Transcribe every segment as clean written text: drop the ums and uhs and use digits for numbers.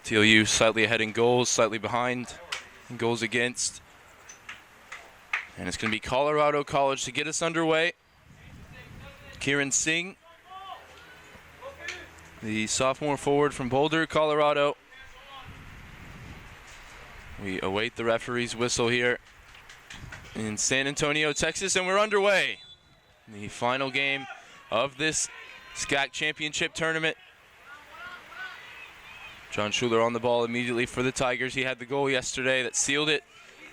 TLU slightly ahead in goals, slightly behind in goals against. And it's going to be Colorado College to get us underway. Kieran Singh, the sophomore forward from Boulder, Colorado. We await the referee's whistle here in San Antonio, Texas, and we're underway. The final game of this SCAC championship tournament. John Schuler on the ball immediately for the Tigers. He had the goal yesterday that sealed it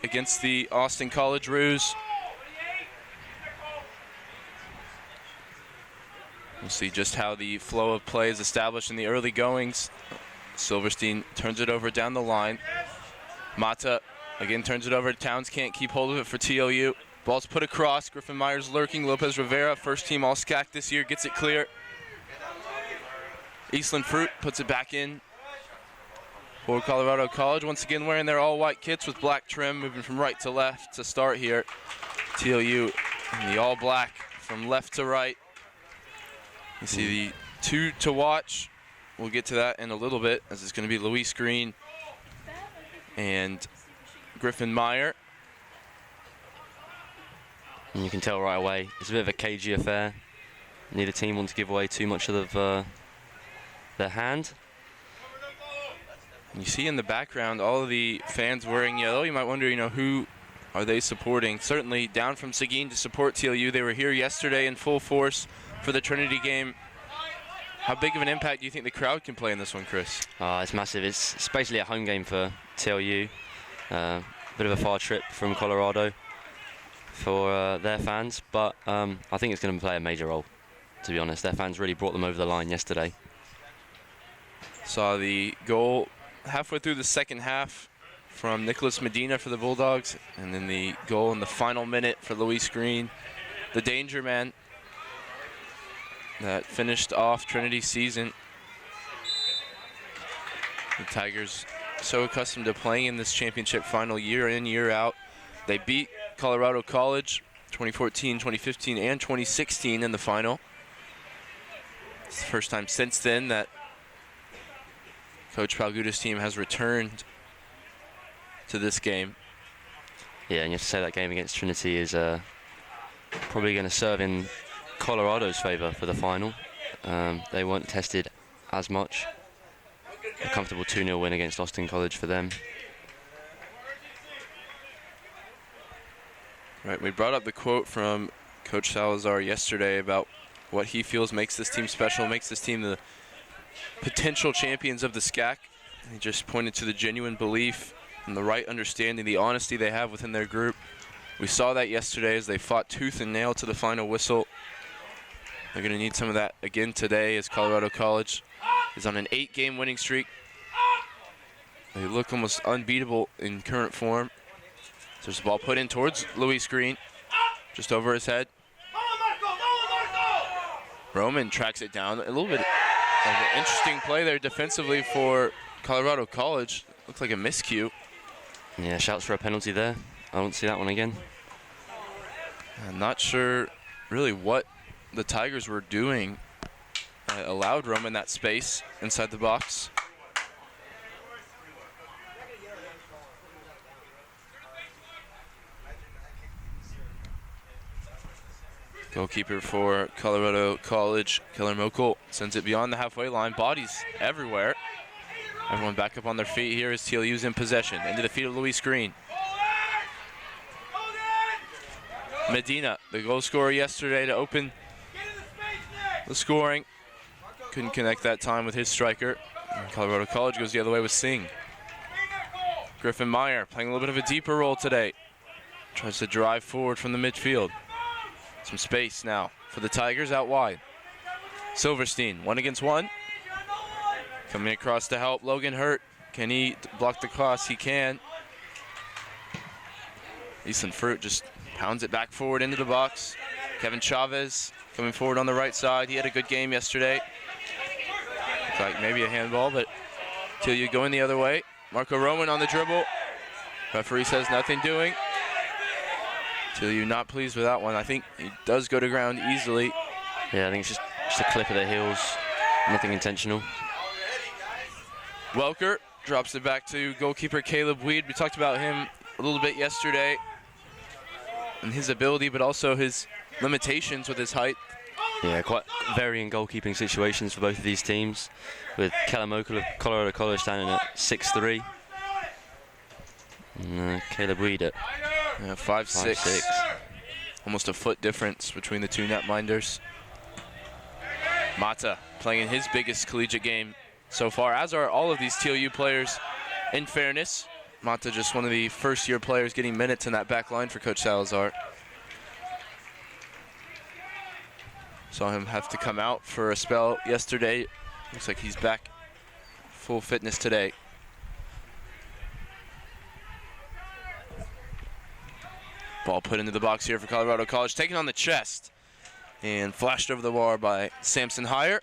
against the Austin College Roos. We'll see just how the flow of play is established in the early goings. Silverstein turns it over down the line. Mata again turns it over. Towns can't keep hold of it for TLU. Ball's put across. Griffin Myers lurking. Lopez Rivera, first team All-SCAC this year, gets it clear. Eastland Fruit puts it back in for Colorado College. Once again wearing their all-white kits with black trim, moving from right to left to start here. TLU in the all-black from left to right. You see the two to watch. We'll get to that in a little bit, as it's going to be Luis Green and Griffin Meyer. And you can tell right away, it's a bit of a cagey affair. Neither team wants to give away too much of their hand. You see in the background all of the fans wearing yellow. You might wonder, who are they supporting? Certainly down from Seguin to support TLU. They were here yesterday in full force for the Trinity game. How big of an impact do you think the crowd can play in this one, Chris? It's massive. It's basically a home game for TLU. Bit of a far trip from Colorado for their fans, but I think it's going to play a major role, to be honest. Their fans really brought them over the line yesterday. Saw the goal halfway through the second half from Nicholas Medina for the Bulldogs, and then the goal in the final minute for Luis Green, the danger man that finished off Trinity's season. The Tigers so accustomed to playing in this championship final year in, year out. They beat Colorado College 2014, 2015, and 2016 in the final. It's the first time since then that Coach Palguta's team has returned to this game. Yeah, and you have to say that game against Trinity is probably going to serve in Colorado's favor for the final. They weren't tested as much. A comfortable 2-0 win against Austin College for them. Right, we brought up the quote from Coach Salazar yesterday about what he feels makes this team special, makes this team the potential champions of the SCAC. He just pointed to the genuine belief and the right understanding, the honesty they have within their group. We saw that yesterday as they fought tooth and nail to the final whistle. They're going to need some of that again today as Colorado College is on an 8-game winning streak. They look almost unbeatable in current form. So there's a ball put in towards Luis Green, just over his head. Roman tracks it down. A little bit of an interesting play there defensively for Colorado College. Looks like a miscue. Yeah, shouts for a penalty there. I don't see that one again. I'm not sure really what the Tigers were doing. Allowed Roman that space inside the box. Goalkeeper for Colorado College, Keller Mokel, sends it beyond the halfway line. Bodies everywhere. Everyone back up on their feet here as TLU's in possession. Into the feet of Luis Green. Medina, the goal scorer yesterday to open the scoring. Couldn't connect that time with his striker. And Colorado College goes the other way with Singh. Griffin Meyer playing a little bit of a deeper role today. Tries to drive forward from the midfield. Some space now for the Tigers out wide. Silverstein, 1-against-1. Coming across to help Logan Hurt. Can he block the cross? He can. Eastland Fruit just pounds it back forward into the box. Kevin Chavez coming forward on the right side. He had a good game yesterday. Looked like maybe a handball, but TLU going the other way. Marco Roman on the dribble. Referee says nothing doing. TLU not pleased with that one. I think he does go to ground easily. Yeah, I think it's just a clip of the heels. Nothing intentional. Welker drops it back to goalkeeper Caleb Weed. We talked about him a little bit yesterday and his ability, but also his limitations with his height. Yeah, quite varying goalkeeping situations for both of these teams, with Keller Mokel of Colorado College standing at 6'3", and Caleb Weed at 5'6". Almost a foot difference between the two netminders. Mata playing his biggest collegiate game so far, as are all of these TOU players. In fairness, Mata just one of the first-year players getting minutes in that back line for Coach Salazar. Saw him have to come out for a spell yesterday. Looks like he's back full fitness today. Ball put into the box here for Colorado College, taken on the chest and flashed over the bar by Samson Heyer,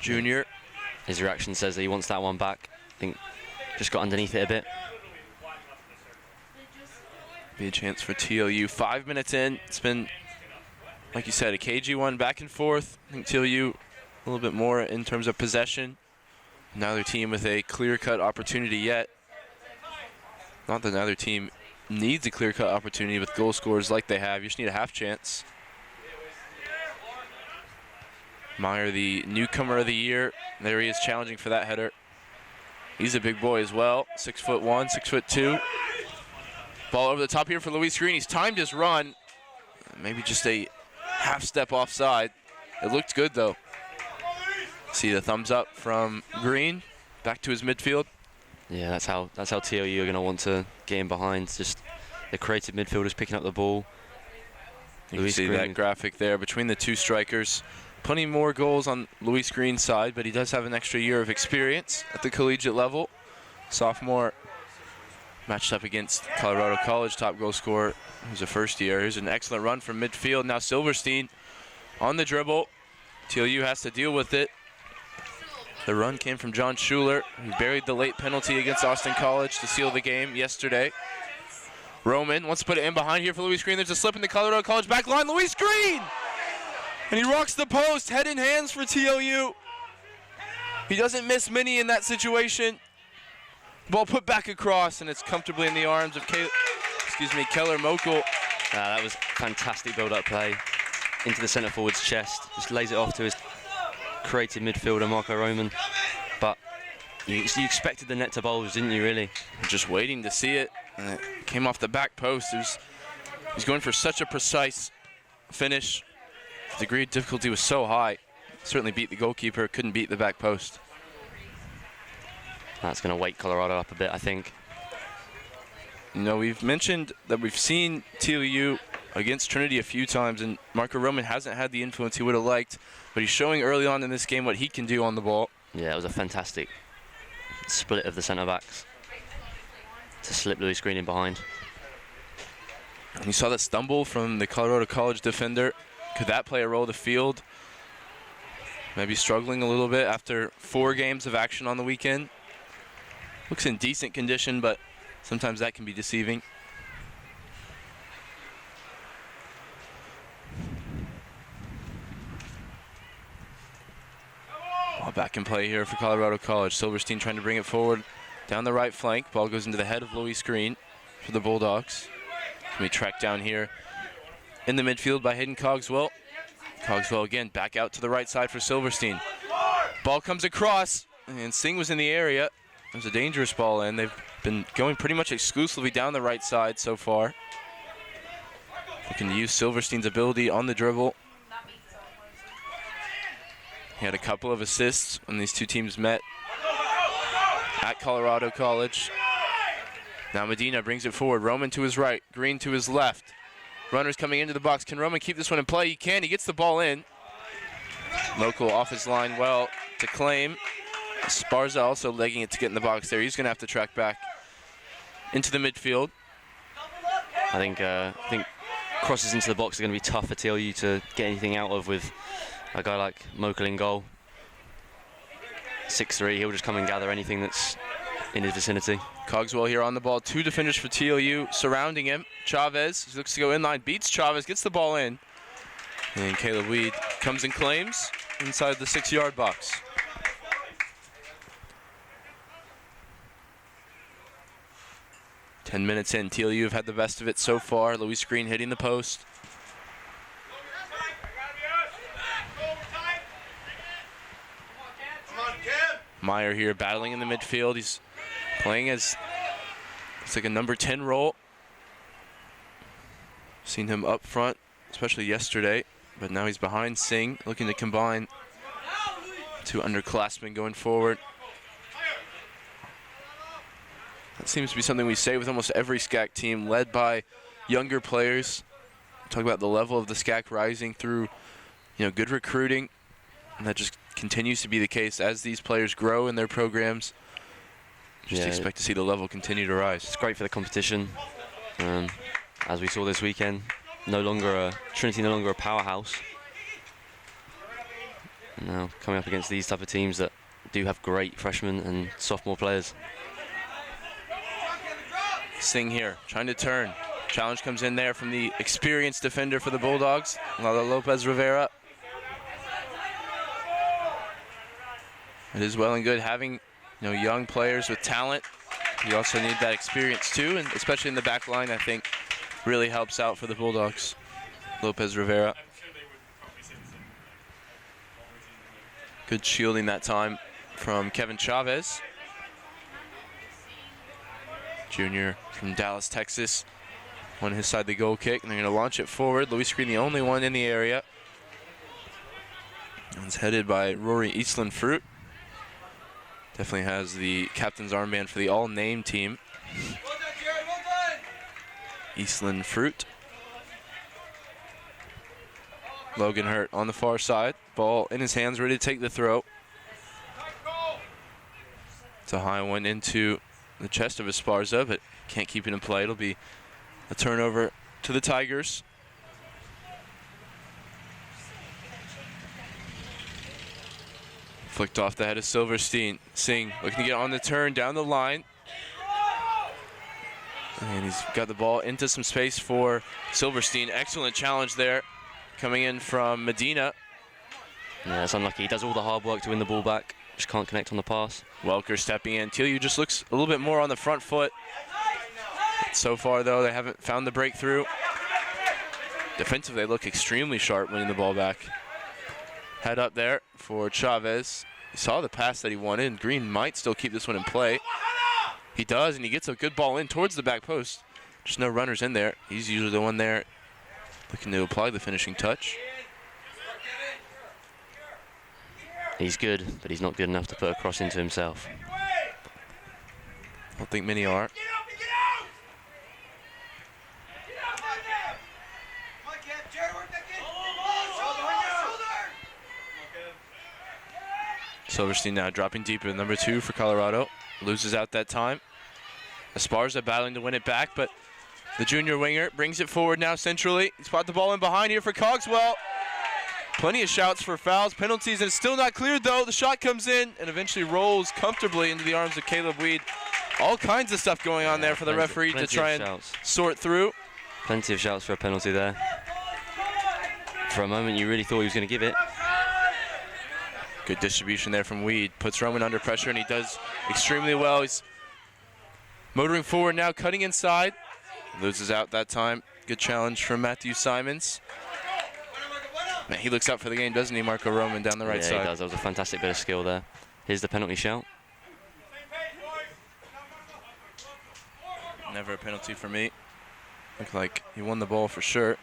junior. His reaction says that he wants that one back. I think just got underneath it a bit. Be a chance for TOU. 5 minutes in. It's been, like you said, a cagey one, back and forth. I think TOU a little bit more in terms of possession. Neither team with a clear-cut opportunity yet. Not that neither team needs a clear-cut opportunity with goal scorers like they have. You just need a half chance. Meyer, the newcomer of the year. There he is challenging for that header. He's a big boy as well. 6'1", 6'2". Ball over the top here for Luis Green. He's timed his run. Maybe just a half step offside. It looked good though. See the thumbs up from Green. Back to his midfield. Yeah, that's how TOU are going to want to get in behind. Just the creative midfielders picking up the ball. You can see that graphic there between the two strikers. Plenty more goals on Luis Green's side, but he does have an extra year of experience at the collegiate level. Sophomore matched up against Colorado College top goal scorer, who's a first year. Here's an excellent run from midfield. Now Silverstein on the dribble. TOU has to deal with it. The run came from John Schuler, who buried the late penalty against Austin College to seal the game yesterday. Roman wants to put it in behind here for Luis Green. There's a slip in the Colorado College back line. Luis Green! And he rocks the post, head in hands for TOU. He doesn't miss many in that situation. Ball put back across, and it's comfortably in the arms of Keller Mokel. That was fantastic build-up play into the centre forward's chest. Just lays it off to his creative midfielder, Marco Roman. But you expected the net to bulge, didn't you, really? Just waiting to see it, and it came off the back post. He's going for such a precise finish. The degree of difficulty was so high. Certainly beat the goalkeeper, couldn't beat the back post. That's going to wake Colorado up a bit, I think. You know, we've mentioned that we've seen TOU against Trinity a few times, and Marco Roman hasn't had the influence he would have liked, but he's showing early on in this game what he can do on the ball. Yeah, it was a fantastic split of the centre-backs to slip Luis Green in behind. And you saw that stumble from the Colorado College defender. Could that play a role to field? Maybe struggling a little bit after 4 games of action on the weekend. Looks in decent condition, but sometimes that can be deceiving. Ball back in play here for Colorado College. Silverstein trying to bring it forward down the right flank. Ball goes into the head of Luis Green for the Bulldogs. Can be tracked down here in the midfield by Hayden Cogswell. Cogswell again back out to the right side for Silverstein. Ball comes across, and Singh was in the area. It was a dangerous ball, and they've been going pretty much exclusively down the right side so far. Looking to use Silverstein's ability on the dribble. He had a couple of assists when these two teams met at Colorado College. Now Medina brings it forward. Roman to his right, Green to his left. Runners coming into the box. Can Roman keep this one in play? He can. He gets the ball in. Local off his line well to claim. Sparza also legging it to get in the box there. He's going to have to track back into the midfield. I think crosses into the box are going to be tough for TOU to get anything out of with a guy like Mokel in goal. 6'3", he'll just come and gather anything that's in his vicinity. Cogswell here on the ball. 2 defenders for TOU surrounding him. Chavez looks to go inline, beats Chavez, gets the ball in. And Caleb Weed comes and claims inside the 6-yard box. 10 minutes in, TLU have had the best of it so far. Luis Green hitting the post. Meyer here battling in the midfield. He's playing as, it's like a number 10 role. Seen him up front, especially yesterday, but now he's behind Singh, looking to combine two underclassmen going forward. That seems to be something we say with almost every SCAC team, led by younger players. Talk about the level of the SCAC rising through, good recruiting, and that just continues to be the case as these players grow in their programs. Just expect to see the level continue to rise. It's great for the competition. As we saw this weekend, Trinity no longer a powerhouse. Now coming up against these type of teams that do have great freshmen and sophomore players. Singh here, trying to turn. Challenge comes in there from the experienced defender for the Bulldogs, Lalo Lopez Rivera. It is well and good having young players with talent. You also need that experience too, and especially in the back line, I think really helps out for the Bulldogs. Lopez Rivera. Good shielding that time from Kevin Chavez. Junior from Dallas, Texas. On his side, the goal kick, and they're going to launch it forward. Luis Green, the only one in the area. It's headed by Rory Eastland Fruit. Definitely has the captain's armband for the all-name team. Eastland Fruit. Logan Hurt on the far side. Ball in his hands, ready to take the throw. It's a high one into the chest of Esparza, but can't keep it in play. It'll be a turnover to the Tigers. Flicked off the head of Silverstein. Singh looking to get on the turn down the line. And he's got the ball into some space for Silverstein. Excellent challenge there coming in from Medina. Yeah, it's unlucky. He does all the hard work to win the ball back. Just can't connect on the pass. Welker stepping in. TLU just looks a little bit more on the front foot. So far, though, they haven't found the breakthrough. Defensively, they look extremely sharp winning the ball back. Head up there for Chavez. He saw the pass that he wanted, and Green might still keep this one in play. He does, and he gets a good ball in towards the back post. Just no runners in there. He's usually the one there looking to apply the finishing touch. He's good, but he's not good enough to put a cross into himself. I don't think many are. Silverstein now dropping deep in number 2 for Colorado. Loses out that time. Esparza battling to win it back, but the junior winger brings it forward now centrally. He's brought the ball in behind here for Cogswell. Plenty of shouts for fouls, penalties, and it's still not cleared though. The shot comes in and eventually rolls comfortably into the arms of Caleb Weed. All kinds of stuff going on there for the referee to try and sort through. Plenty of shouts for a penalty there. For a moment, you really thought he was going to give it. Good distribution there from Weed. Puts Roman under pressure, and he does extremely well. He's motoring forward now, cutting inside. Loses out that time. Good challenge from Matthew Simons. Man, he looks out for the game, doesn't he, Marco Roman, down the right side? Yeah, he does. That was a fantastic bit of skill there. Here's the penalty shout. Never a penalty for me. Looked like he won the ball for sure.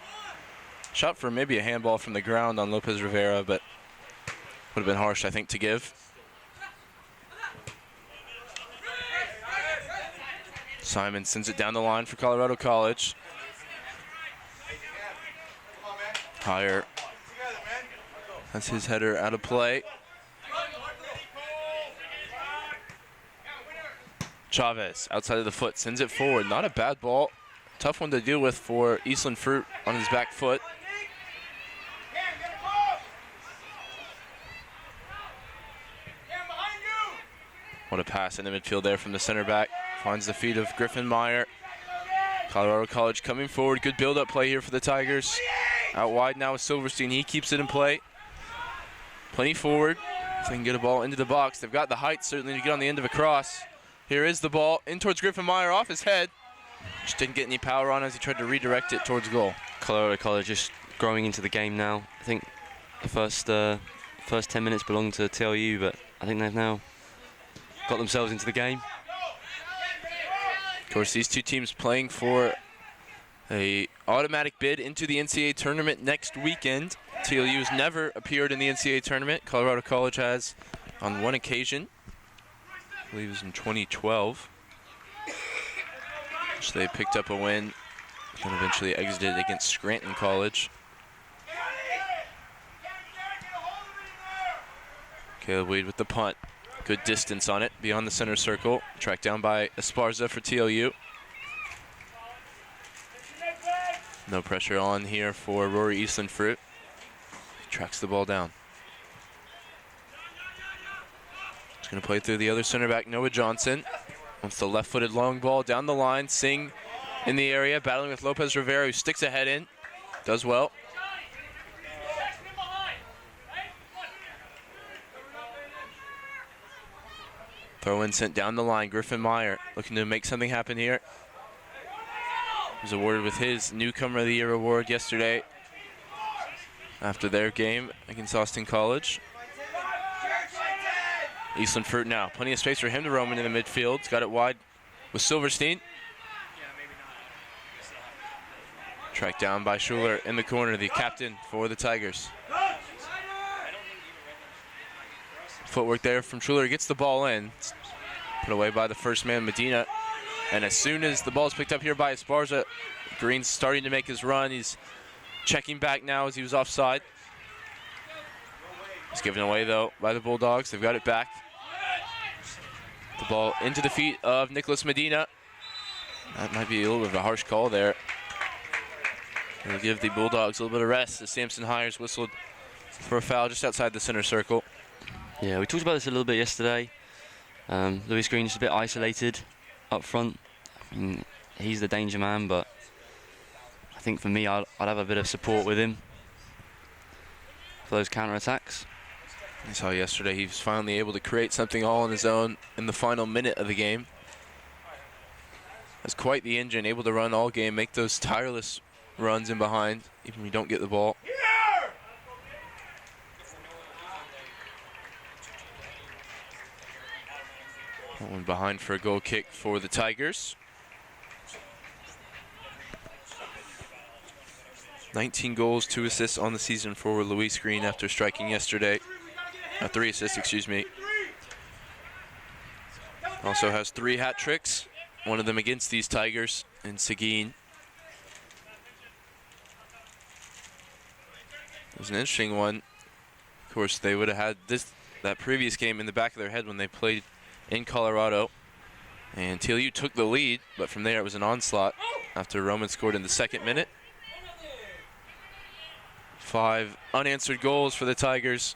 Shot for maybe a handball from the ground on Lopez Rivera, but would have been harsh, I think, to give. Simon sends it down the line for Colorado College. Higher. That's his header out of play. Chavez, outside of the foot, sends it forward. Not a bad ball. Tough one to deal with for Eastland Fruit on his back foot. What a pass in the midfield there from the center back. Finds the feet of Griffin Meyer. Colorado College coming forward. Good build-up play here for the Tigers. Out wide now with Silverstein. He keeps it in play. Plenty forward. If they can get a ball into the box. They've got the height certainly to get on the end of a cross. Here is the ball in towards Griffin Meyer off his head. Just didn't get any power on as he tried to redirect it towards goal. Colorado College just growing into the game now. I think the first 10 minutes belonged to TLU, but I think they've now got themselves into the game. Of course, these two teams playing for a automatic bid into the NCAA tournament next weekend. TLU has never appeared in the NCAA tournament. Colorado College has on one occasion. I believe it was in 2012. Which they picked up a win and eventually exited against Scranton College. Caleb Weed with the punt. Good distance on it, beyond the center circle. Tracked down by Esparza for TLU. No pressure on here for Rory Eastland-Fruit. Tracks the ball down. He's going to play through the other center back, Noah Johnson. Wants the left-footed long ball down the line. Singh in the area, battling with Lopez Rivera, who sticks a head in. Does well. Throw in sent down the line. Griffin Meyer looking to make something happen here. He was awarded with his Newcomer of the Year award yesterday after their game against Austin College. Eastland-Fruit now. Plenty of space for him to roam into the midfield. He's got it wide with Silverstein. Tracked down by Schuler in the corner, the captain for the Tigers. Footwork there from Schuler. He gets the ball in. It's put away by the first man, Medina. And as soon as the ball is picked up here by Esparza, Green's starting to make his run. He's checking back now as he was offside. It's given away, though, by the Bulldogs. They've got it back. The ball into the feet of Nicholas Medina. That might be a little bit of a harsh call there. It'll give the Bulldogs a little bit of rest as Samson Hires whistled for a foul just outside the center circle. Yeah, we talked about this a little bit yesterday. Lewis Green is a bit isolated up front. I mean, he's the danger man, but I think for me, I'd have a bit of support with him for those counter-attacks. I saw yesterday he was finally able to create something all on his own in the final minute of the game. Has quite the engine, able to run all game, make those tireless runs in behind, even when you don't get the ball. That one behind for a goal kick for the Tigers. 19 goals, 2 assists on the season for Luis Green after striking yesterday. 3 assists, excuse me. Also has 3 hat tricks, one of them against these Tigers in Seguin. It was an interesting one. Of course, they would have had that previous game in the back of their head when they played in Colorado. And TLU took the lead, but from there it was an onslaught after Roman scored in the 2nd minute. 5 unanswered goals for the Tigers.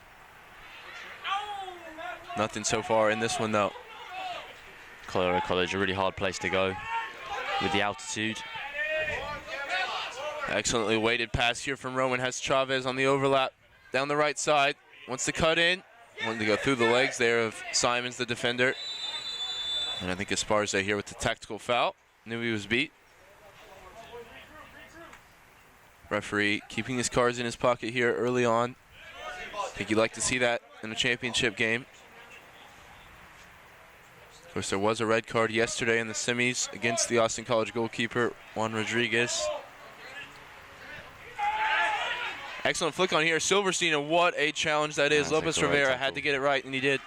Nothing so far in this one, though. Colorado College, a really hard place to go with the altitude. Excellently weighted pass here from Roman. Has Chavez on the overlap down the right side. Wants to cut in. Wanted to go through the legs there of Simons, the defender. And I think Esparza here with the tactical foul. Knew he was beat. Referee keeping his cards in his pocket here early on. I think you'd like to see that in a championship game. Of course, there was a red card yesterday in the semis against the Austin College goalkeeper, Juan Rodriguez. Excellent flick on here, Silverstein, and what a challenge that is. Lopez Rivera had to get it right, and he did.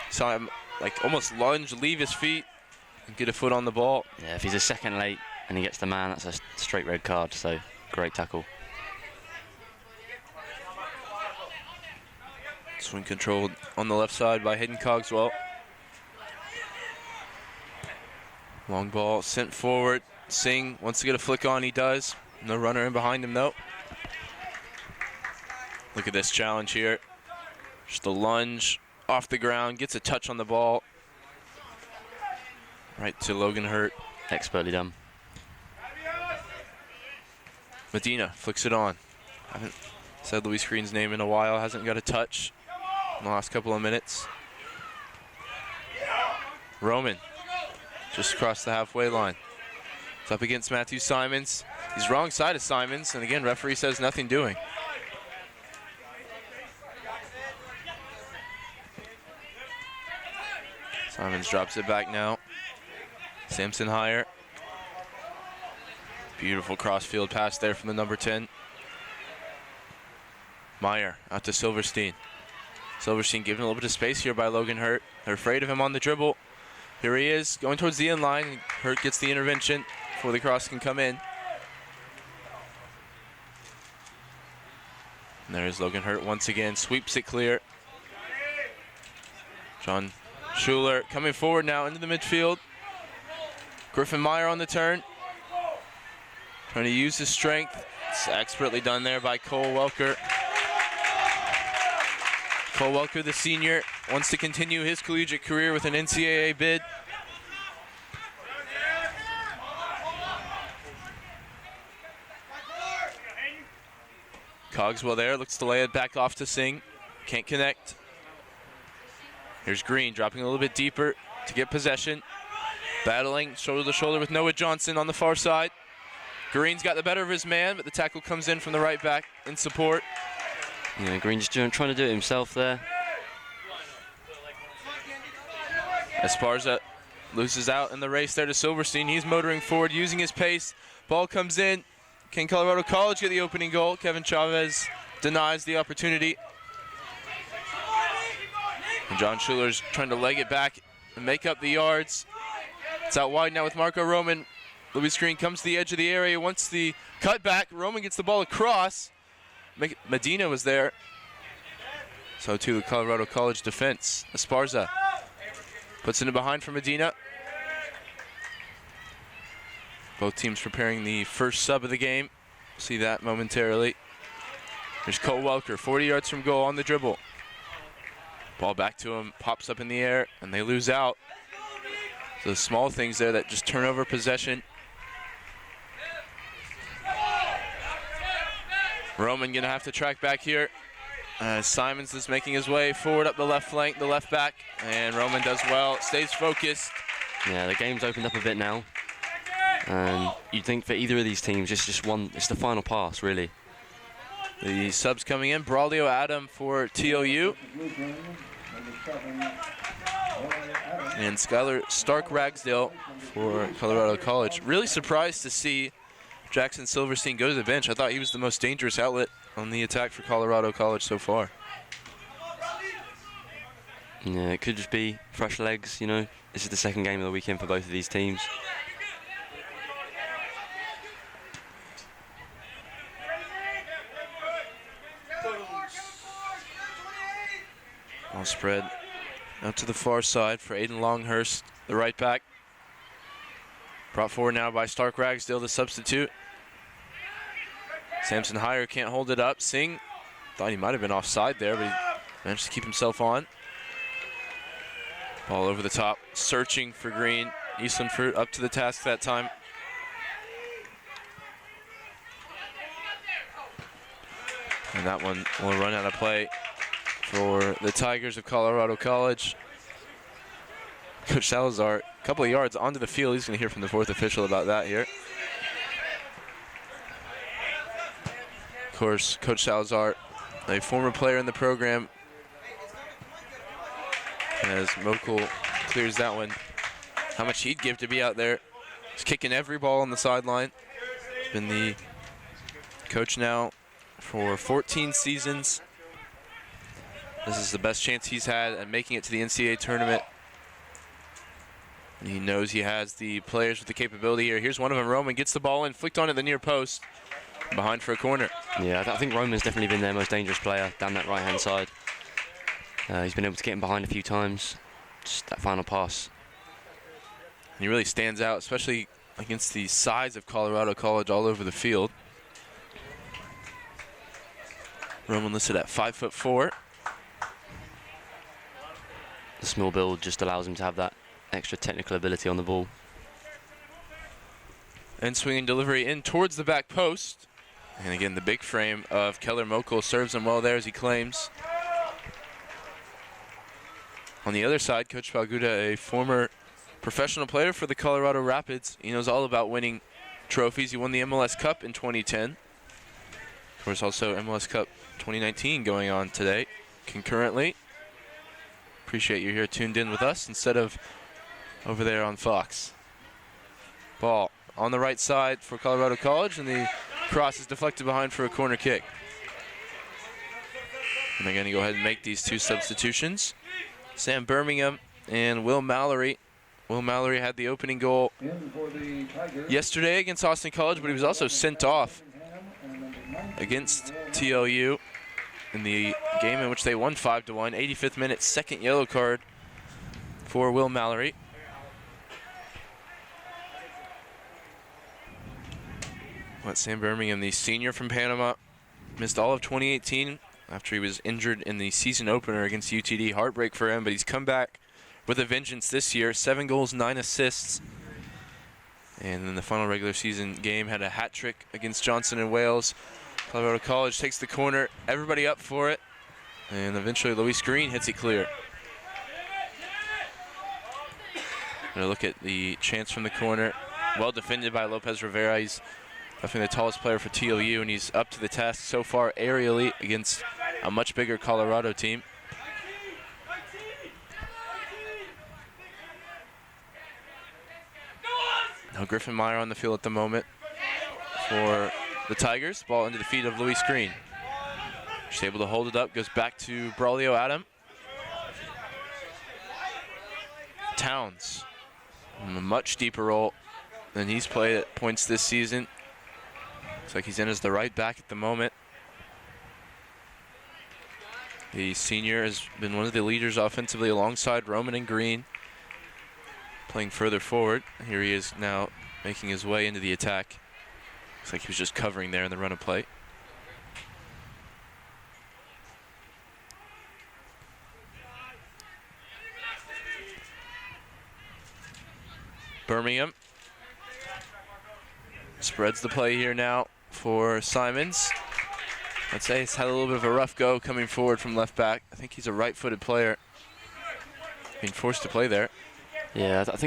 Saw him like almost lunge, leave his feet, and get a foot on the ball. Yeah, if he's a second late and he gets the man, that's a straight red card, so great tackle. Swing controlled on the left side by Hayden Cogswell. Long ball sent forward. Singh wants to get a flick on, he does. No runner in behind him, though. Look at this challenge here. Just a lunge off the ground, gets a touch on the ball. Right to Logan Hurt. Expertly done. Medina flicks it on. Haven't said Luis Green's name in a while, hasn't got a touch in the last couple of minutes. Roman just across the halfway line. It's up against Matthew Simons. He's wrong side of Simons, and again, referee says nothing doing. Simons drops it back now. Samson higher. Beautiful crossfield pass there from the number 10. Meyer out to Silverstein. Silverstein given a little bit of space here by Logan Hurt. They're afraid of him on the dribble. Here he is, going towards the end line. Hurt gets the intervention before the cross can come in. And there's Logan Hurt once again, sweeps it clear. John Schuler coming forward now into the midfield. Griffin Meyer on the turn. Trying to use his strength. It's expertly done there by Cole Welker. Cole Welker, the senior, wants to continue his collegiate career with an NCAA bid. Cogswell there, looks to lay it back off to Singh. Can't connect. Here's Green dropping a little bit deeper to get possession. Battling shoulder to shoulder with Noah Johnson on the far side. Green's got the better of his man, but the tackle comes in from the right back in support. Yeah, Green just trying to do it himself there. Esparza loses out in the race there to Silverstein. He's motoring forward, using his pace. Ball comes in. Can Colorado College get the opening goal? Kevin Chavez denies the opportunity. And John Schuler's trying to leg it back and make up the yards. It's out wide now with Marco Roman. Louis Green comes to the edge of the area, wants the cut back. Roman gets the ball across. Medina was there. So too the Colorado College defense. Esparza puts it in behind for Medina. Both teams preparing the first sub of the game. See that momentarily. There's Cole Welker, 40 yards from goal on the dribble. Ball back to him, pops up in the air, and they lose out. So the small things there that just turn over possession. Roman gonna have to track back here. Simons is making his way forward up the left flank, the left back, and Roman does well, stays focused. Yeah, the game's opened up a bit now. And you'd think for either of these teams, it's the final pass, really. The subs coming in, Braulio Adam for TOU. And Skylar Stark Ragsdale for Colorado College. Really surprised to see Jackson Silverstein go to the bench. I thought he was the most dangerous outlet on the attack for Colorado College so far. Yeah, it could just be fresh legs, you know. This is the second game of the weekend for both of these teams. Ball spread out to the far side for Aiden Longhurst, the right back. Brought forward now by Stark Ragsdale, the substitute. Samson Higher can't hold it up. Singh thought he might have been offside there, but he managed to keep himself on. Ball over the top, searching for Green. Eastland Fruit up to the task that time. And that one will run out of play for the Tigers of Colorado College. Coach Salazar, a couple of yards onto the field. He's going to hear from the fourth official about that here. Of course, Coach Salazar, a former player in the program, as Mokel clears that one. How much he'd give to be out there. He's kicking every ball on the sideline. Been the coach now for 14 seasons. This is the best chance he's had at making it to the NCAA tournament. And he knows he has the players with the capability here. Here's one of them, Roman gets the ball in, flicked on at the near post. Behind for a corner. Yeah, I think Roman's definitely been their most dangerous player down that right-hand side. He's been able to get him behind a few times. Just that final pass. And he really stands out, especially against the size of Colorado College all over the field. Roman listed at 5'4". The small build just allows him to have that extra technical ability on the ball. And swinging delivery in towards the back post. And again, the big frame of Keller Mokel serves him well there as he claims. On the other side, Coach Palguda, a former professional player for the Colorado Rapids. He knows all about winning trophies. He won the MLS Cup in 2010. Of course, also MLS Cup 2019 going on today concurrently. Appreciate you here tuned in with us instead of over there on Fox. Ball on the right side for Colorado College, and the cross is deflected behind for a corner kick. And they're going to go ahead and make these two substitutions. Sam Birmingham and Will Mallory. Will Mallory had the opening goal yesterday against Austin College, but he was also sent off against TLU in the game in which they won 5-1. 85th minute, second yellow card for Will Mallory. Sam Birmingham, the senior from Panama, missed all of 2018 after he was injured in the season opener against UTD. Heartbreak for him, but he's come back with a vengeance this year. 7 goals, 9 assists. And in the final regular season game, had a hat trick against Johnson and Wales. Colorado College takes the corner, everybody up for it. And eventually Luis Green hits it clear. Gonna look at the chance from the corner. Well defended by Lopez Rivera. He's definitely the tallest player for TLU, and he's up to the task so far aerially against a much bigger Colorado team. Now Griffin Meyer on the field at the moment for the Tigers. Ball into the feet of Luis Green. Just able to hold it up, goes back to Braulio Adam. Towns, a much deeper role than he's played at points this season. Looks like he's in as the right back at the moment. The senior has been one of the leaders offensively alongside Roman and Green, playing further forward. Here he is now making his way into the attack. Looks like he was just covering there in the run of play. Birmingham spreads the play here now for Simons. I'd say he's had a little bit of a rough go coming forward from left back. I think he's a right-footed player, being forced to play there. Yeah, I don't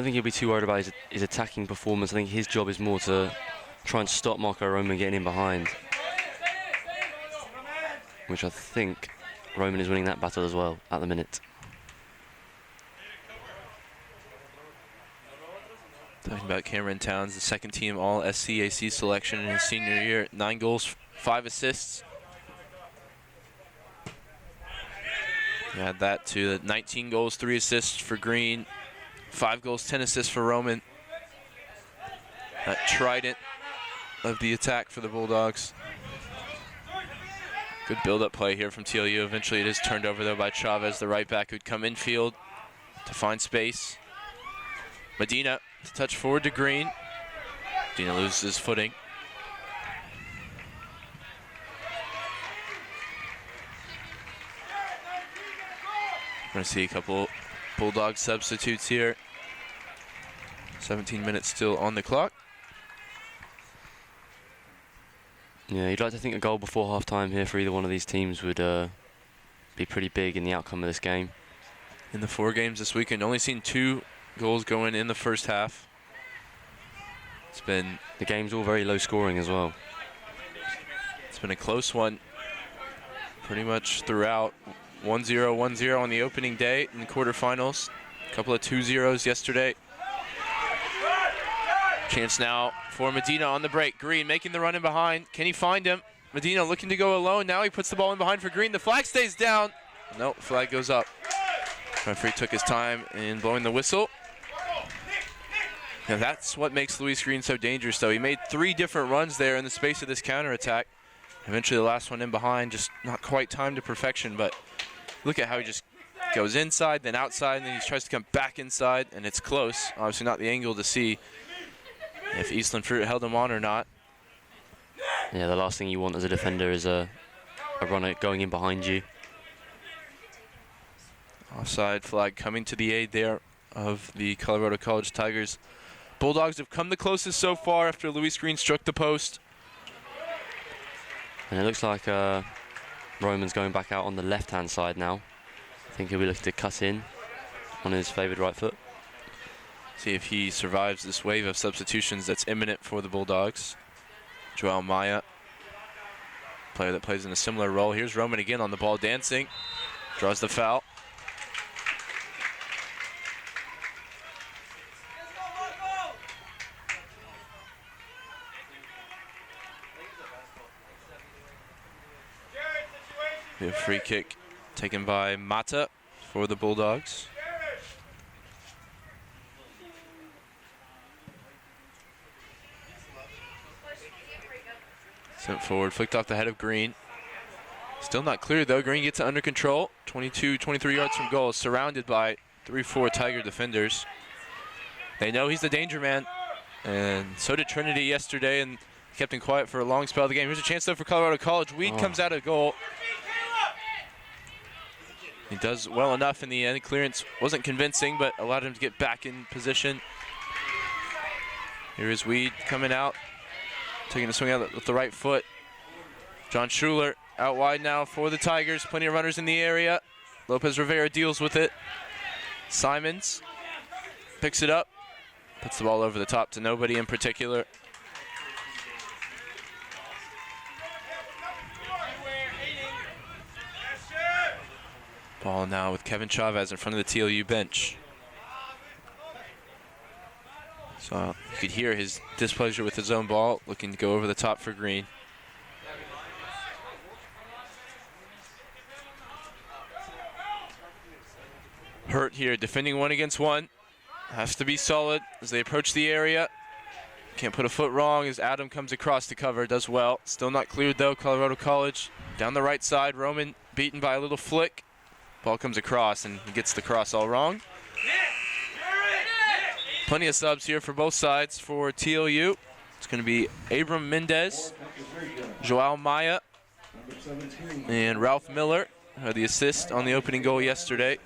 think he'll be too worried about his attacking performance. I think his job is more to try and stop Marco Roman getting in behind, which I think Roman is winning that battle as well at the minute. Talking about Cameron Towns, the second team all SCAC selection in his senior year. 9 goals, 5 assists. You add that to the 19 goals, 3 assists for Green. 5 goals, 10 assists for Roman. That trident of the attack for the Bulldogs. Good build-up play here from TLU. Eventually it is turned over though by Chavez, the right back, who'd come infield to find space. Medina to touch forward to Green. Medina loses his footing. We're going to see a couple Bulldog substitutes here. 17 minutes still on the clock. Yeah, you'd like to think a goal before half-time here for either one of these teams would be pretty big in the outcome of this game. In the 4 games this weekend, only seen 2 goals going in the first half. The game's all very low scoring as well. It's been a close one pretty much throughout. 1-0, 1-0 on the opening day in the quarterfinals. A couple of 2-0s yesterday. Chance now for Medina on the break. Green making the run in behind. Can he find him? Medina looking to go alone. Now he puts the ball in behind for Green. The flag stays down. Nope, flag goes up. Referee took his time in blowing the whistle. Now that's what makes Luis Green so dangerous, though. He made 3 different runs there in the space of this counterattack. Eventually the last one in behind, just not quite timed to perfection, but look at how he just goes inside, then outside, and then he tries to come back inside, and it's close. Obviously not the angle to see if Eastland Fruit held him on or not. Yeah, the last thing you want as a defender is a runner going in behind you. Offside flag coming to the aid there of the Colorado College Tigers. Bulldogs have come the closest so far after Luis Green struck the post. And it looks like Roman's going back out on the left-hand side now. I think he'll be looking to cut in on his favoured right foot. See if he survives this wave of substitutions that's imminent for the Bulldogs. Joel Maya, player that plays in a similar role. Here's Roman again on the ball dancing. Draws the foul. A free kick taken by Mata for the Bulldogs. Sent forward, flicked off the head of Green. Still not clear though. Green gets it under control. 22, 23 yards from goal, surrounded by 3-4 Tiger defenders. They know he's the danger man, and so did Trinity yesterday, and kept him quiet for a long spell of the game. Here's a chance though for Colorado College. Weed comes out of goal. He does well enough in the end. Clearance wasn't convincing, but allowed him to get back in position. Here is Weed coming out, taking a swing out with the right foot. John Schuler out wide now for the Tigers. Plenty of runners in the area. Lopez Rivera deals with it. Simons picks it up, puts the ball over the top to nobody in particular. Ball now with Kevin Chavez in front of the TLU bench. So you could hear his displeasure with his own ball, looking to go over the top for Green. Hurt here, defending 1 against 1. Has to be solid as they approach the area. Can't put a foot wrong as Adam comes across to cover, does well. Still not cleared though, Colorado College. Down the right side, Roman beaten by a little flick. Ball comes across and he gets the cross all wrong. Plenty of subs here for both sides for TLU. It's going to be Abram Mendez, Joao Maya, and Ralph Miller had the assist on the opening goal yesterday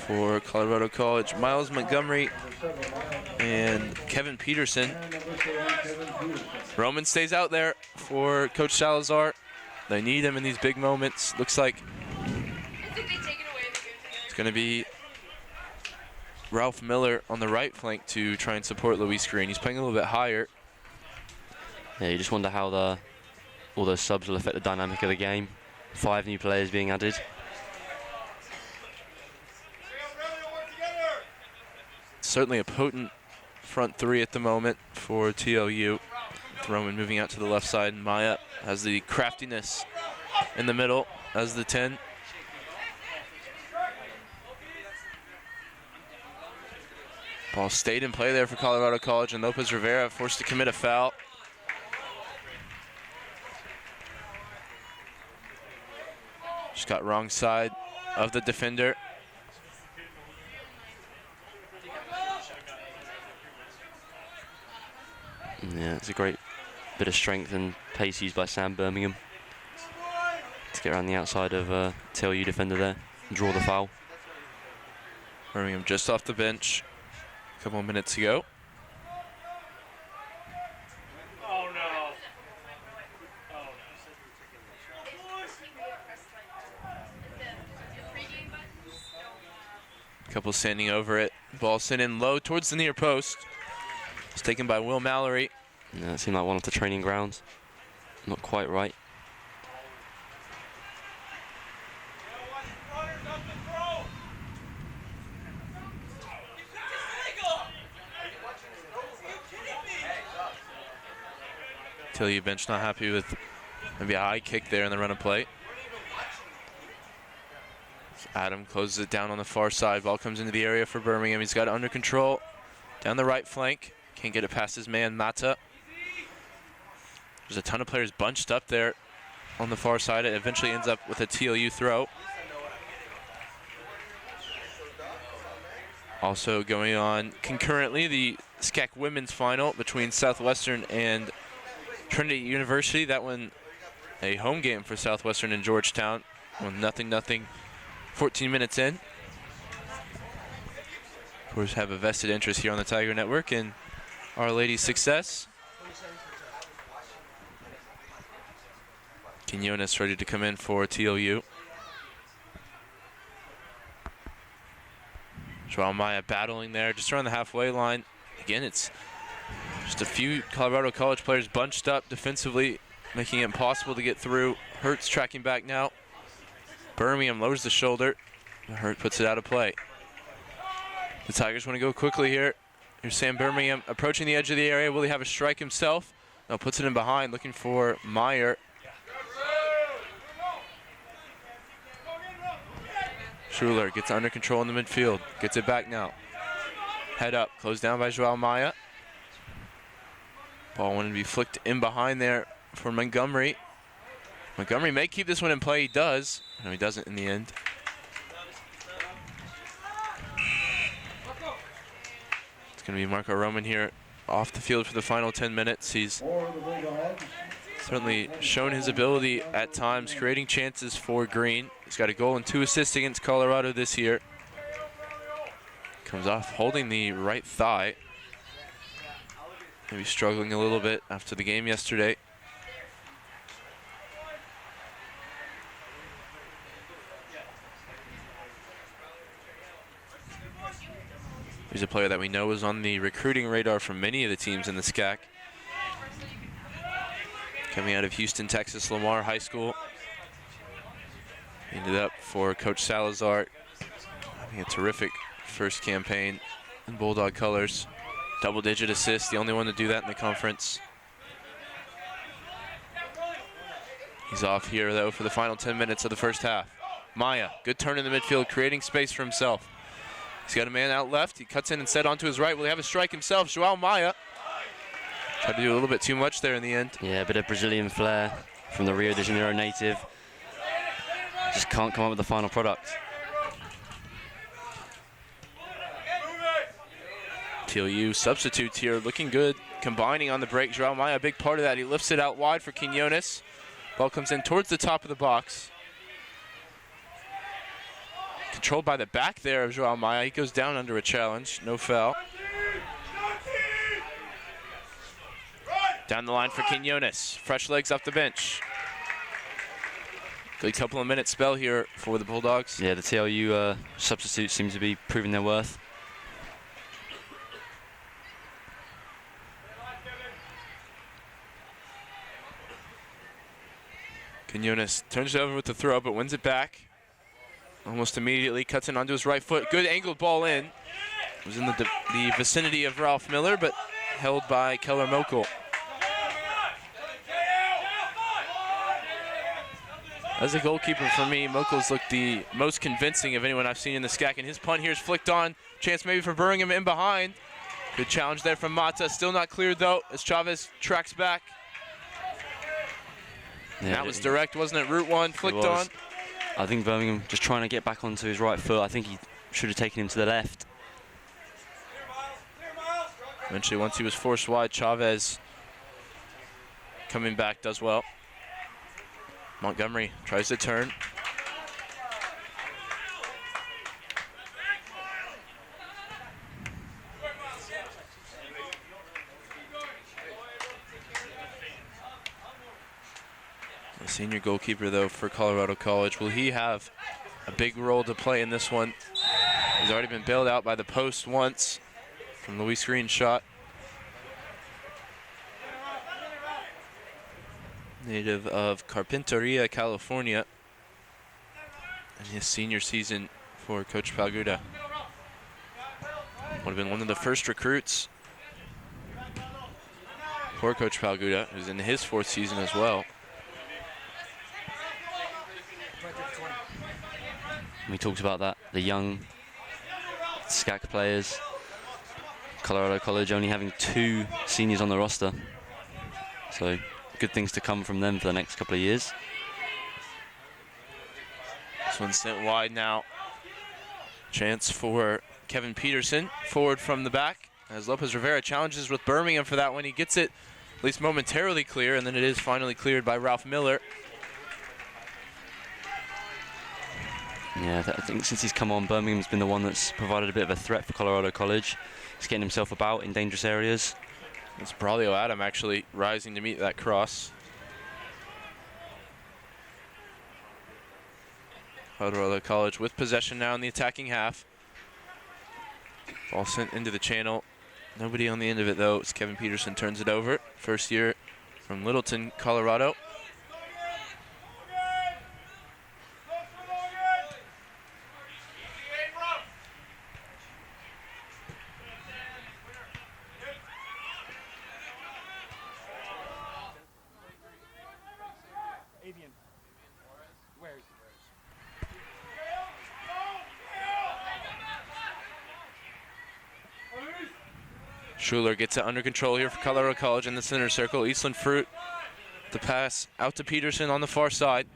for Colorado College. Miles Montgomery and Kevin Peterson. Roman stays out there for Coach Salazar. They need him in these big moments. Looks like it's going to be Ralph Miller on the right flank to try and support Luis Green. He's playing a little bit higher. Yeah, you just wonder how all those subs will affect the dynamic of the game. 5 new players being added. Certainly a potent front 3 at the moment for TLU. With Roman moving out to the left side, and Maya has the craftiness in the middle as the 10. Ball stayed in play there for Colorado College, and Lopez Rivera forced to commit a foul. Just got wrong side of the defender. Yeah, it's a great bit of strength and pace used by Sam Birmingham to get around the outside of TLU defender there and draw the foul. Birmingham just off the bench a couple of minutes ago. Couple standing over it. Ball sent in low towards the near post. It's taken by Will Mallory. Yeah, it seemed like one of the training grounds. Not quite right. TLU bench not happy with maybe a high kick there in the run of play. Adam closes it down on the far side. Ball comes into the area for Birmingham. He's got it under control. Down the right flank. Can't get it past his man, Mata. There's a ton of players bunched up there on the far side. It eventually ends up with a TLU throw. Also going on concurrently, the SCAC women's final between Southwestern and Trinity University. That one a home game for Southwestern in Georgetown. 0-0, 14 minutes in. Of course, have a vested interest here on the Tiger Network in Our Lady's success. Quinones ready to come in for TLU. Joao Maya battling there just around the halfway line. Again, it's just a few Colorado College players bunched up defensively, making it impossible to get through. Hurt's tracking back now. Birmingham lowers the shoulder. Hurt puts it out of play. The Tigers want to go quickly here. Here's Sam Birmingham approaching the edge of the area. Will he have a strike himself? No, puts it in behind, looking for Meyer. Schuler gets under control in the midfield. Gets it back now. Head up, closed down by Joao Maya. Ball wanted to be flicked in behind there for Montgomery. Montgomery may keep this one in play. He does. No, he doesn't in the end. It's going to be Marco Roman here off the field for the final 10 minutes. He's certainly shown his ability at times, creating chances for Green. He's got a goal and 2 assists against Colorado this year. Comes off holding the right thigh. Maybe struggling a little bit after the game yesterday. He's a player that we know is on the recruiting radar for many of the teams in the SCAC. Coming out of Houston, Texas, Lamar High School. Ended up for Coach Salazar having a terrific first campaign in Bulldog colors. Double-digit assists, the only one to do that in the conference. He's off here, though, for the final 10 minutes of the first half. Maya, good turn in the midfield, creating space for himself. He's got a man out left. He cuts in instead onto his right. Will he have a strike himself? Joao Maya tried to do a little bit too much there in the end. Yeah, a bit of Brazilian flair from the Rio de Janeiro native. Just can't come up with the final product. TLU substitutes here, looking good, combining on the break. Joao Maya, a big part of that. He lifts it out wide for Quinones. Ball comes in towards the top of the box. Controlled by the back there of Joao Maya. He goes down under a challenge, no foul. Down the line for Quinones. Fresh legs off the bench. Good couple of minute spell here for the Bulldogs. Yeah, the TLU substitutes seem to be proving their worth. Quinones turns it over with the throw, but wins it back. Almost immediately cuts in onto his right foot. Good angled ball in. It was in the vicinity of Ralph Miller, but held by Keller Mokel. As a goalkeeper for me, Mokel's looked the most convincing of anyone I've seen in the SCAC, and his punt here is flicked on. Chance maybe for Birmingham in behind. Good challenge there from Mata. Still not cleared though, as Chavez tracks back. Yeah, that was direct, wasn't it? Route one, flicked on. I think Birmingham just trying to get back onto his right foot. I think he should have taken him to the left. Eventually, once he was forced wide, Chavez coming back does well. Montgomery tries to turn. The senior goalkeeper, though, for Colorado College, will he have a big role to play in this one? He's already been bailed out by the post once from Luis Green's shot. Native of Carpinteria, California, and his senior season for Coach Palguda. Would have been one of the first recruits for Coach Palguda, who's in his 4th season as well. We talked about that, the young SCAC players. Colorado College only having 2 seniors on the roster. So good things to come from them for the next couple of years. This one's sent wide now. Chance for Kevin Peterson, forward from the back, as Lopez Rivera challenges with Birmingham for that one. He gets it at least momentarily clear, and then it is finally cleared by Ralph Miller. Yeah, I think since he's come on, Birmingham's been the one that's provided a bit of a threat for Colorado College. He's getting himself about in dangerous areas. It's Braulio Adam actually rising to meet that cross. Colorado College with possession now in the attacking half. Ball sent into the channel. Nobody on the end of it, though, as Kevin Peterson turns it over. First year from Littleton, Colorado. Schuler gets it under control here for Colorado College in the center circle. Eastland Fruit, the pass out to Peterson on the far side.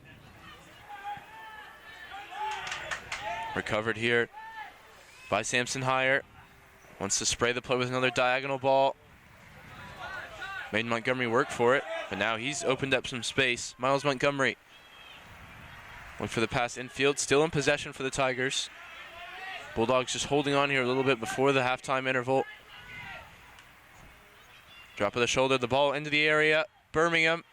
Recovered here by Samson Heyer. Wants to spray the play with another diagonal ball. Made Montgomery work for it, but now he's opened up some space. Miles Montgomery went for the pass infield, still in possession for the Tigers. Bulldogs just holding on here a little bit before the halftime interval. Drop of the shoulder, the ball into the area. Birmingham.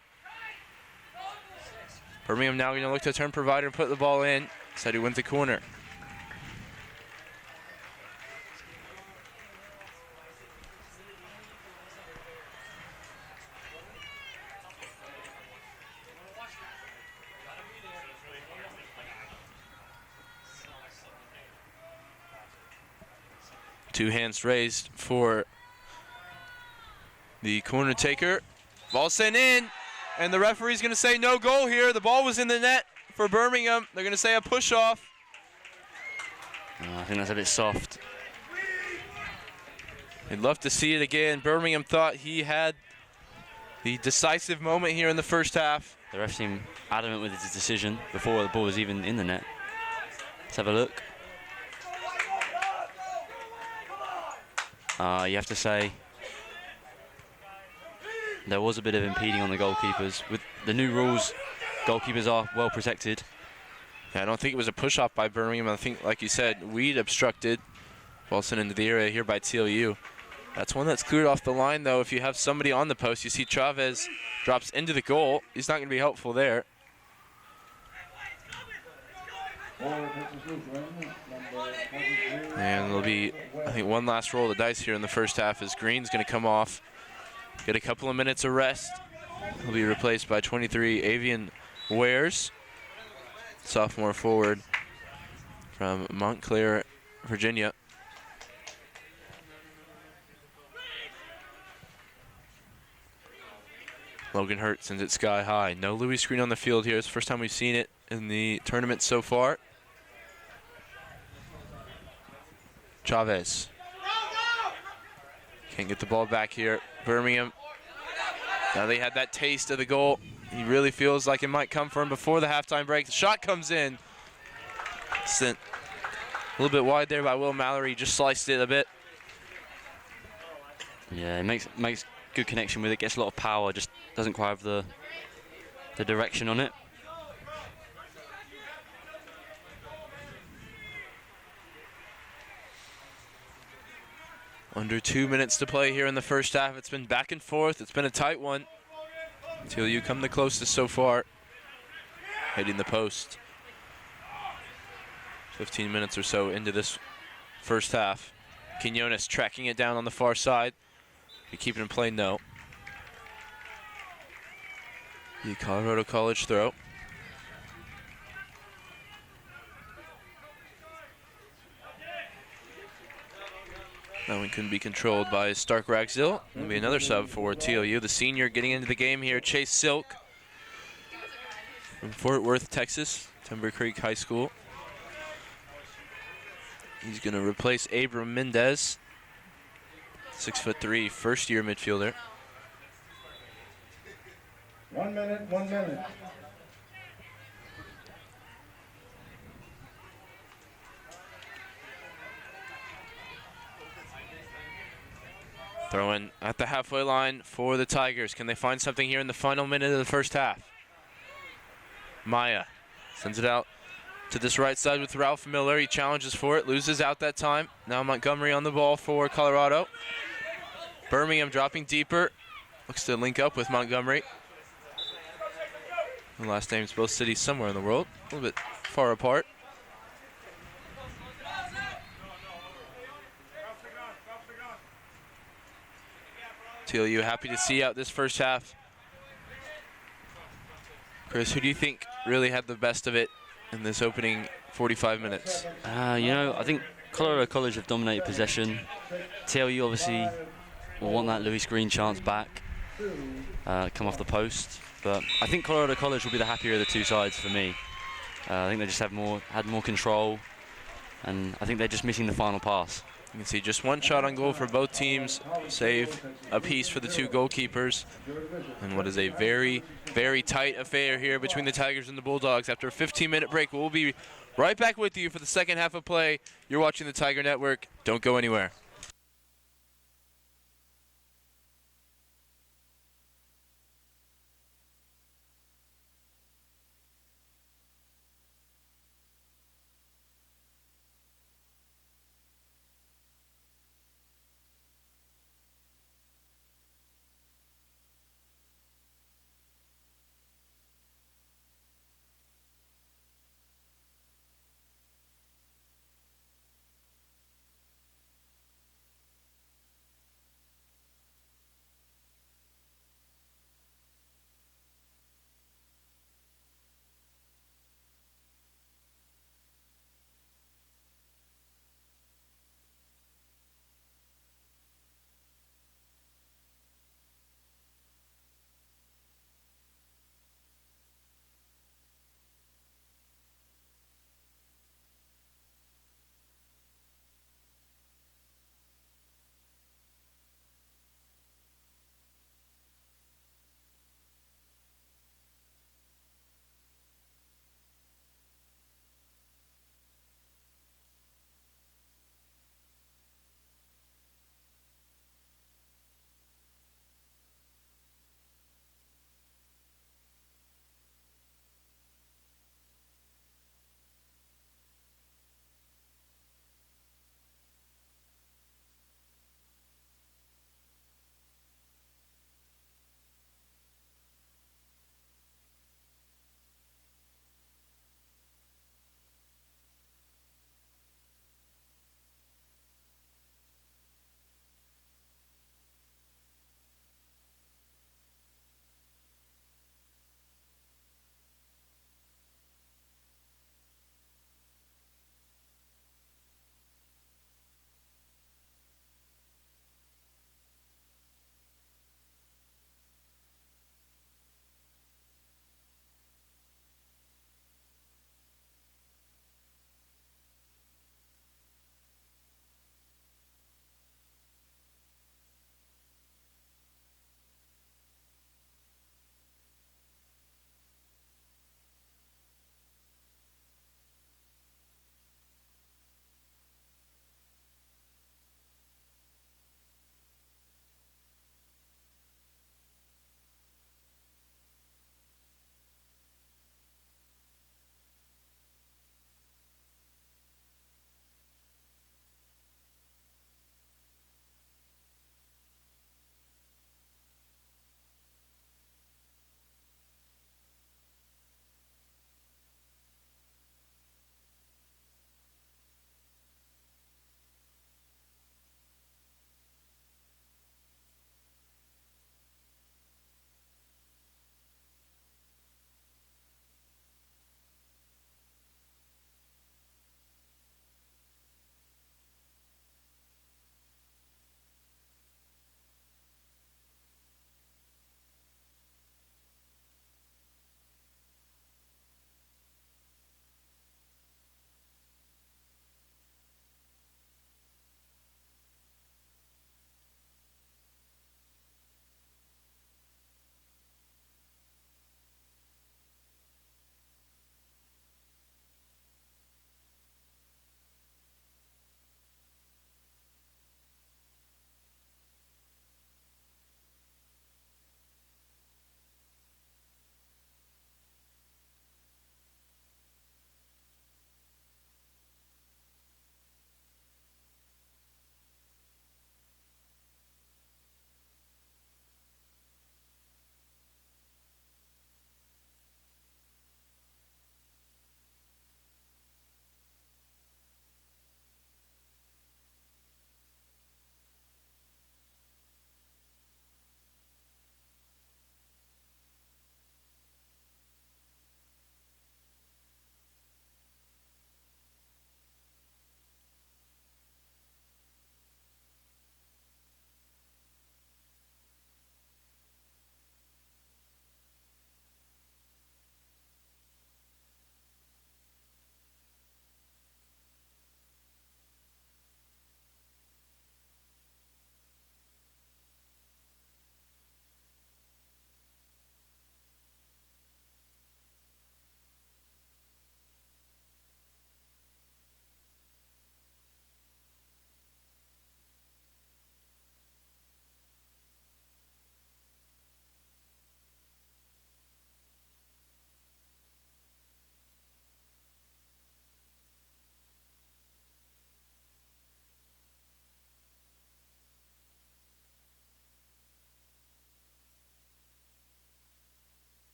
Birmingham now going to look to turn provider and put the ball in. Said he wins the corner. Two hands raised for the corner taker. Ball sent in, and the referee's going to say no goal here. The ball was in the net for Birmingham. They're going to say a push-off. I think that's a bit soft. I'd love to see it again. Birmingham thought he had the decisive moment here in the first half. The ref seemed adamant with his decision before the ball was even in the net. Let's have a look. You have to say there was a bit of impeding on the goalkeepers. With the new rules, goalkeepers are well protected. Yeah, I don't think it was a push-off by Birmingham. I think, like you said, Weed obstructed. Ball sent into the area here by TLU. That's one that's cleared off the line, though. If you have somebody on the post, you see Chavez drops into the goal. He's not going to be helpful there. And there'll be, I think, one last roll of the dice here in the first half as Green's going to come off, get a couple of minutes of rest. He'll be replaced by 23 Avian Wares, sophomore forward from Montclair, Virginia. Logan Hurt sends it sky high. No Louis Screen on the field here. It's the first time we've seen it in the tournament so far. Chavez. Can't get the ball back here. Birmingham. Now they had that taste of the goal. He really feels like it might come for him before the halftime break. The shot comes in. Sent a little bit wide there by Will Mallory. Just sliced it a bit. Yeah, it makes good connection with it. Gets a lot of power. Just doesn't quite have the direction on it. Under 2 minutes to play here in the first half. It's been back and forth. It's been a tight one. TLU come the closest so far. Hitting the post. 15 minutes or so into this first half. Quinones tracking it down on the far side. You keep it in play? No. The Colorado College throw. That one couldn't be controlled by Stark Ragsdale. There'll be another sub for TLU. The senior getting into the game here, Chase Silk from Fort Worth, Texas, Timber Creek High School. He's going to replace Abram Mendez, 6'3", first-year midfielder. 1 minute, 1 minute. Throw in at the halfway line for the Tigers. Can they find something here in the final minute of the first half? Maya sends it out to this right side with Ralph Miller. He challenges for it, loses out that time. Now Montgomery on the ball for Colorado. Birmingham dropping deeper. Looks to link up with Montgomery. The last names, both cities somewhere in the world. A little bit far apart. TLU happy to see out this first half. Chris, who do you think really had the best of it in this opening 45 minutes? I think Colorado College have dominated possession. TLU obviously will want that Lewis Green chance back, come off the post. But I think Colorado College will be the happier of the two sides for me. I think they just had more control, and I think they're just missing the final pass. You can see just one shot on goal for both teams, save apiece for the two goalkeepers. And what is a very, very tight affair here between the Tigers and the Bulldogs. After a 15-minute break, we'll be right back with you for the second half of play. You're watching the Tiger Network. Don't go anywhere.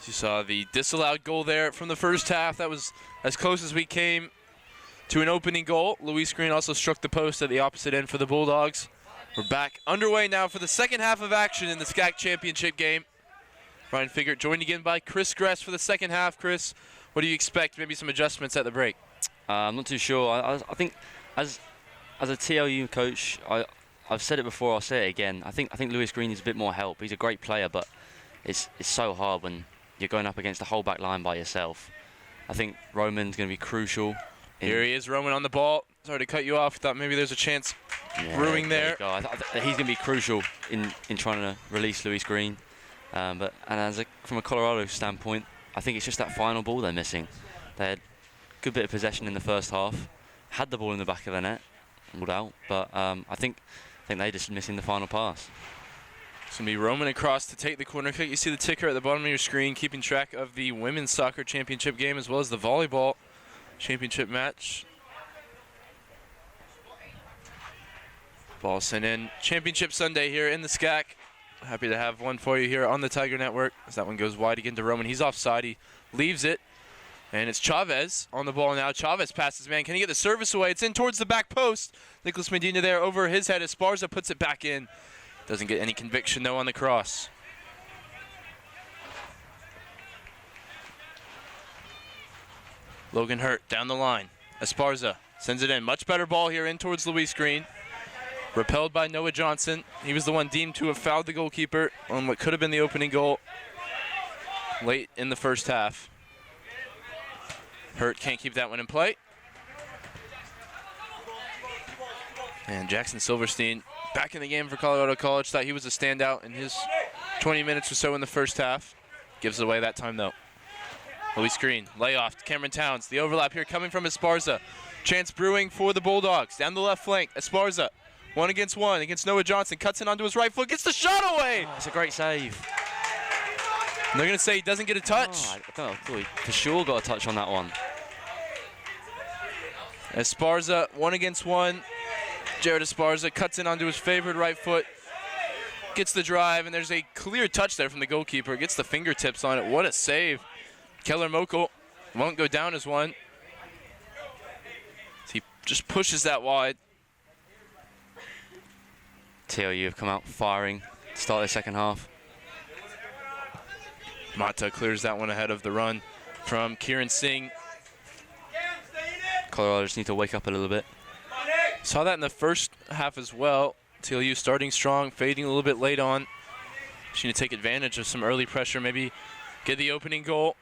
You saw the disallowed goal there from the first half. That was as close as we came to an opening goal. Luis Green also struck the post at the opposite end for the Bulldogs. We're back underway now for the second half of action in the SCAC championship game. Ryan Figert joined again by Chris Gress for the second half. Chris, what do you expect? Maybe some adjustments at the break? I'm not too sure. I think as a TLU coach, I've said it before, I'll say it again. I think Luis Green needs a bit more help. He's a great player, but it's so hard when you're going up against the whole back line by yourself. I think Roman's going to be crucial. Here he is, Roman on the ball. Sorry to cut you off. Thought maybe there's a chance brewing there. He's going to be crucial in trying to release Luis Green. From a Colorado standpoint, I think it's just that final ball they're missing. They had a good bit of possession in the first half, had the ball in the back of the net, ruled out, but I think they're just missing the final pass. It's going to be Roman across to take the corner kick. You see the ticker at the bottom of your screen, keeping track of the women's soccer championship game as well as the volleyball championship match. Ball sent in. Championship Sunday here in the SCAC. Happy to have one for you here on the Tiger Network as that one goes wide again to Roman. He's offside. He leaves it. And it's Chavez on the ball now. Chavez passes, man. Can he get the service away? It's in towards the back post. Nicholas Medina there over his head. Esparza puts it back in. Doesn't get any conviction, though, on the cross. Logan Hurt down the line. Esparza sends it in. Much better ball here in towards Luis Green. Repelled by Noah Johnson. He was the one deemed to have fouled the goalkeeper on what could have been the opening goal late in the first half. Hurt can't keep that one in play. And Jackson Silverstein back in the game for Colorado College. Thought he was a standout in his 20 minutes or so in the first half. Gives it away that time, though. Luis Green, layoff to Cameron Towns. The overlap here coming from Esparza. Chance brewing for the Bulldogs. Down the left flank, Esparza. 1-on-1 against Noah Johnson. Cuts in onto his right foot, gets the shot away! Oh, it's a great save. And they're going to say he doesn't get a touch. Oh, I don't know, I thought he for sure got a touch on that one. Esparza, 1-on-1. Jared Esparza cuts in onto his favored right foot. Gets the drive, and there's a clear touch there from the goalkeeper. Gets the fingertips on it. What a save. Keller Mokel won't go down as one. He just pushes that wide. TLU have come out firing to start the second half. Mata clears that one ahead of the run from Kieran Singh. Colorado just need to wake up a little bit. Saw that in the first half as well. TLU starting strong, fading a little bit late on. Just need to take advantage of some early pressure, maybe get the opening goal.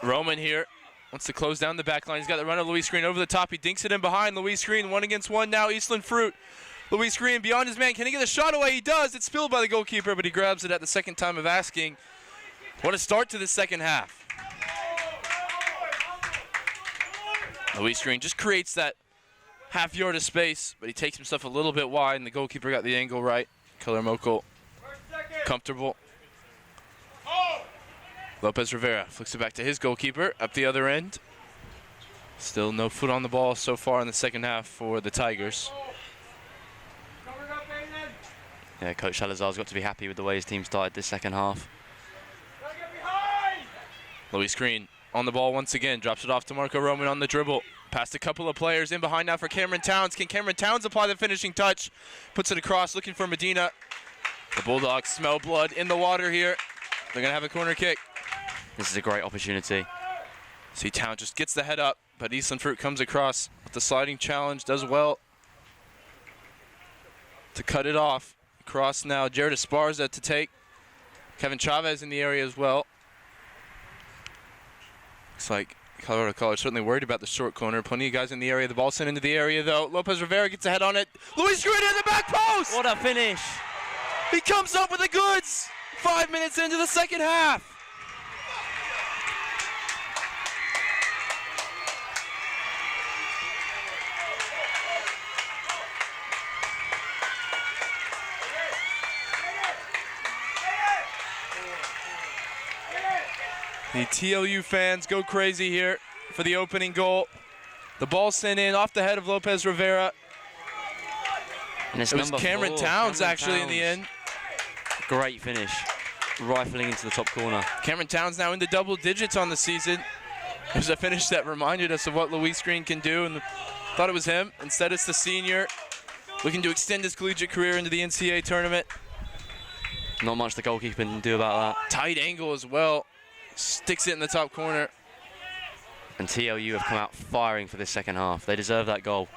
Roman here wants to close down the back line. He's got the run of Luis Green over the top. He dinks it in behind. Luis Green, 1-on-1 now. Eastland Fruit. Luis Green beyond his man. Can he get a shot away? He does. It's spilled by the goalkeeper, but he grabs it at the second time of asking. What a start to the second half. Luis Green just creates that half yard of space, but he takes himself a little bit wide, and the goalkeeper got the angle right. Keller Mokel comfortable. Lopez Rivera flicks it back to his goalkeeper up the other end. Still no foot on the ball so far in the second half for the Tigers. Yeah, Coach Salazar's got to be happy with the way his team started this second half. Luis Green on the ball once again, drops it off to Marco Roman on the dribble. Past a couple of players in behind now for Cameron Towns. Can Cameron Towns apply the finishing touch? Puts it across, looking for Medina. The Bulldogs smell blood in the water here. They're going to have a corner kick. This is a great opportunity. See, Towns just gets the head up, but Eastland Fruit comes across with the sliding challenge, does well to cut it off. Across now, Jared Esparza to take. Kevin Chavez in the area as well. Looks like Colorado College certainly worried about the short corner. Plenty of guys in the area. The ball sent into the area, though. Lopez Rivera gets a head on it. Luis Green in the back post! What a finish! He comes up with the goods 5 minutes into the second half. The TLU fans go crazy here for the opening goal. The ball sent in off the head of Lopez Rivera. And it was Cameron Towns actually in the end. Great finish. rifling into the top corner. Cameron Towns now into double digits on the season. There's a finish that reminded us of what Luis Green can do, and thought it was him. Instead, it's the senior looking to extend his collegiate career into the NCAA tournament. Not much the goalkeeper can do about that. Tight angle as well. Sticks it in the top corner. And TLU have come out firing for this second half. They deserve that goal.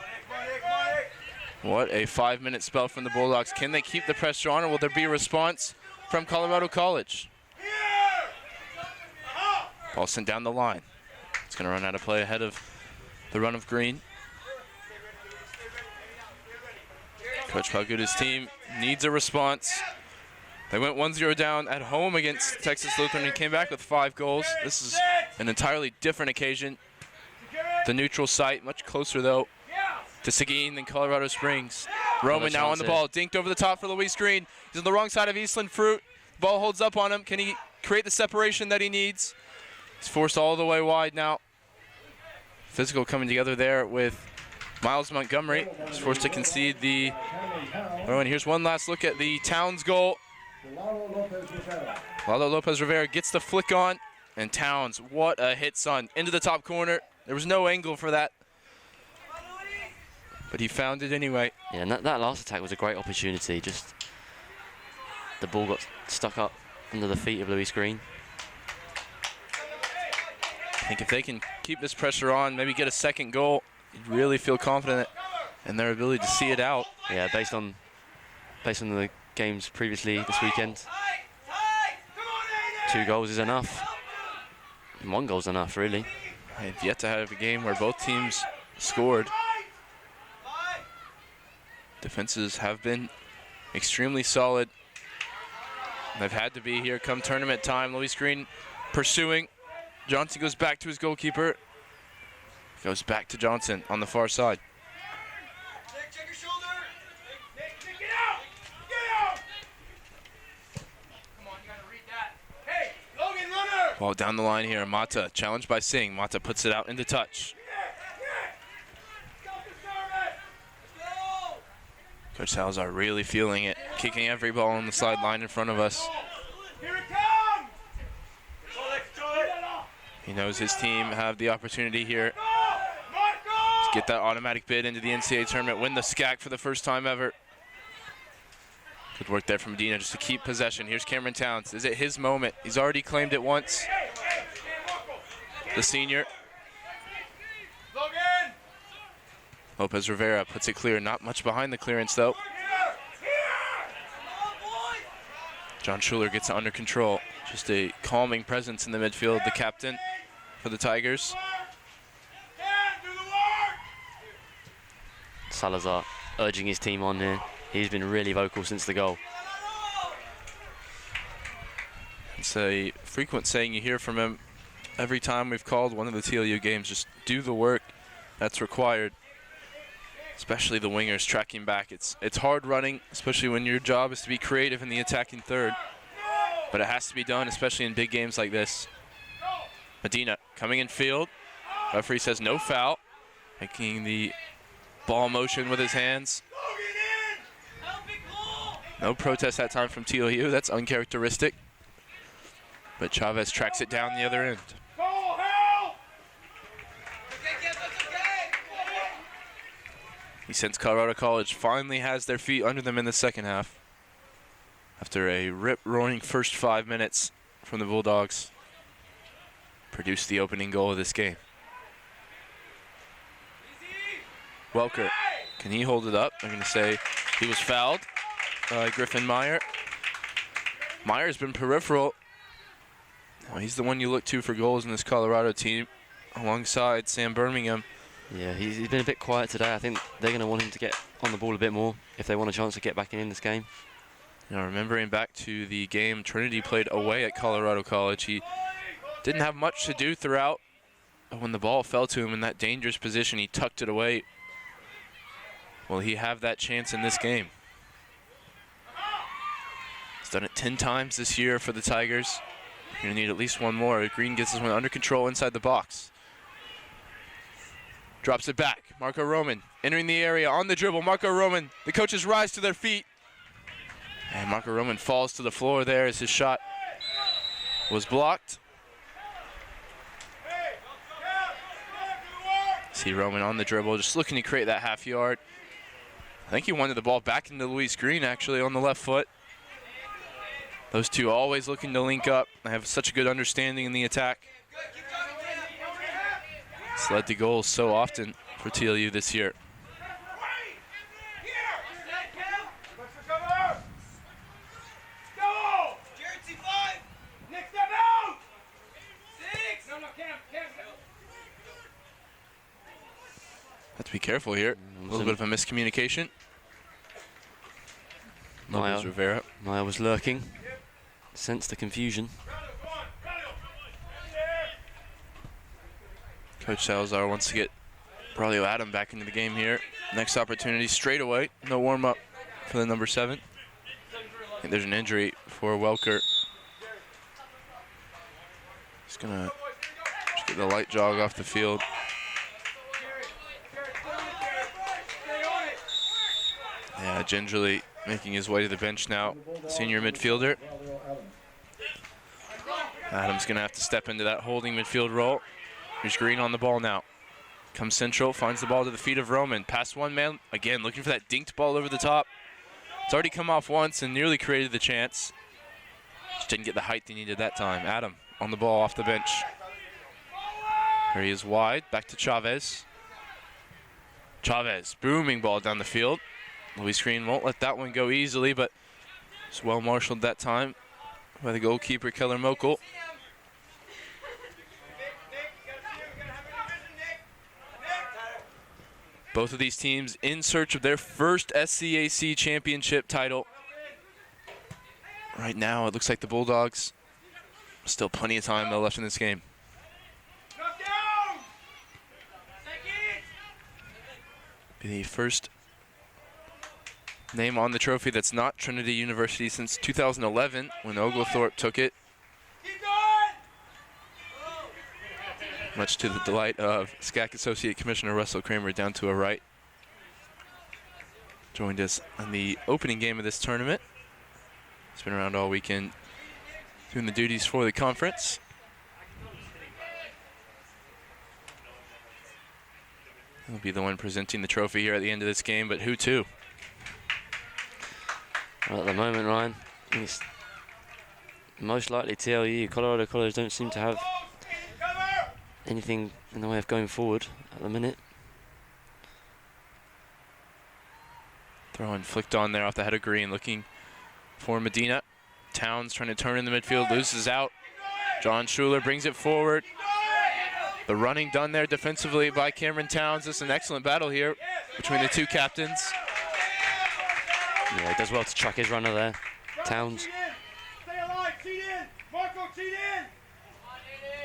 What a 5-minute spell from the Bulldogs. Can they keep the pressure on, or will there be a response from Colorado College? Ball sent down the line. It's going to run out of play ahead of the run of Green. Coach Palguda's team needs a response. They went 1-0 down at home against Texas Lutheran and came back with 5 goals. This is an entirely different occasion. The neutral site, much closer though to Seguin than Colorado Springs. Roman now on the ball, dinked over the top for Luis Green. He's on the wrong side of Eastland Fruit. Ball holds up on him. Can he create the separation that he needs? He's forced all the way wide now. Physical coming together there with Miles Montgomery. He's forced to concede the throw. And here's one last look at the Towns goal. Lalo Lopez Rivera gets the flick on, and Towns, what a hit, son, into the top corner. There was no angle for that, but he found it anyway. Yeah, and that last attack was a great opportunity. Just the ball got stuck up under the feet of Luis Green. I think if they can keep this pressure on, maybe get a second goal, you'd really feel confident in their ability to see it out. Yeah, based on the games previously this weekend, 2 goals is enough. And 1 goal's enough, really. I've yet to have a game where both teams scored. Defenses have been extremely solid. They've had to be here come tournament time. Luis Green pursuing. Johnson goes back to his goalkeeper. Goes back to Johnson on the far side. Check your shoulder. Get out. Get out. Come on, you gotta read that. Hey, Logan, runner. Ball down the line here. Mata challenged by Singh. Mata puts it out into touch. Coach Salazar really feeling it, kicking every ball on the sideline in front of us. Here it comes. He knows his team have the opportunity here to get that automatic bid into the NCAA tournament, win the SCAC for the first time ever. Good work there from Medina just to keep possession. Here's Cameron Towns. Is it his moment? He's already claimed it once. The senior. Lopez Rivera puts it clear. Not much behind the clearance, though. John Schuler gets it under control. Just a calming presence in the midfield, the captain for the Tigers. Salazar urging his team on here. He's been really vocal since the goal. It's a frequent saying you hear from him every time we've called one of the TLU games. Just do the work that's required. Especially the wingers tracking back. It's hard running, especially when your job is to be creative in the attacking third. But it has to be done, especially in big games like this. Medina coming in field. Referee says no foul. Making the ball motion with his hands. No protest that time from TLU. That's uncharacteristic. But Chavez tracks it down the other end. He sends Colorado College finally has their feet under them in the second half. After a rip-roaring first 5 minutes from the Bulldogs. Produced the opening goal of this game. Welker, can he hold it up? I'm going to say he was fouled by Griffin Meyer. Meyer's been peripheral. Well, he's the one you look to for goals in this Colorado team, alongside Sam Birmingham. Yeah, he's been a bit quiet today. I think they're going to want him to get on the ball a bit more if they want a chance to get back in this game. You know, remembering back to the game Trinity played away at Colorado College, he didn't have much to do throughout. But when the ball fell to him in that dangerous position, he tucked it away. Will he have that chance in this game? He's done it 10 times this year for the Tigers. You're going to need at least one more. Green gets this one under control inside the box. Drops it back. Marco Roman entering the area on the dribble. Marco Roman, the coaches rise to their feet. And Marco Roman falls to the floor there as his shot was blocked. See Roman on the dribble, just looking to create that half yard. I think he wanted the ball back into Luis Green, actually, on the left foot. Those two always looking to link up. They have such a good understanding in the attack. It's led to goals so often for TLU this year. Have to be careful here. A little bit of a miscommunication. Lopez Rivera. Maya was lurking. Sensed the confusion. Coach Salazar wants to get Braulio Adam back into the game here. Next opportunity straight away. No warm-up for the number 7. I think there's an injury for Welker. He's gonna just get the light jog off the field. Yeah, gingerly making his way to the bench now. Senior midfielder. Adams gonna have to step into that holding midfield role. Here's Green on the ball now. Comes central, finds the ball to the feet of Roman. Past one man, again, looking for that dinked ball over the top. It's already come off once and nearly created the chance. Just didn't get the height he needed that time. Adam on the ball off the bench. Here he is wide, back to Chavez. Chavez, booming ball down the field. Luis Green won't let that one go easily, but it's well marshaled that time by the goalkeeper, Keller Mokel. Both of these teams in search of their first SCAC championship title. Right now, it looks like the Bulldogs, still plenty of time though left in this game. Be the first name on the trophy that's not Trinity University since 2011 when Oglethorpe took it. Much to the delight of SCAC Associate Commissioner Russell Kramer down to a right. Joined us on the opening game of this tournament. He's been around all weekend doing the duties for the conference. He'll be the one presenting the trophy here at the end of this game, but who to? Well, at the moment, Ryan, it's most likely TLU. Colorado College don't seem to have anything in the way of going forward at the minute. Throwing flicked on there off the head of Green, looking for Medina. Towns trying to turn in the midfield, loses out. John Schuler brings it forward. The running done there defensively by Cameron Towns. This is an excellent battle here between the two captains. Yeah, he does well to track his runner there. Towns.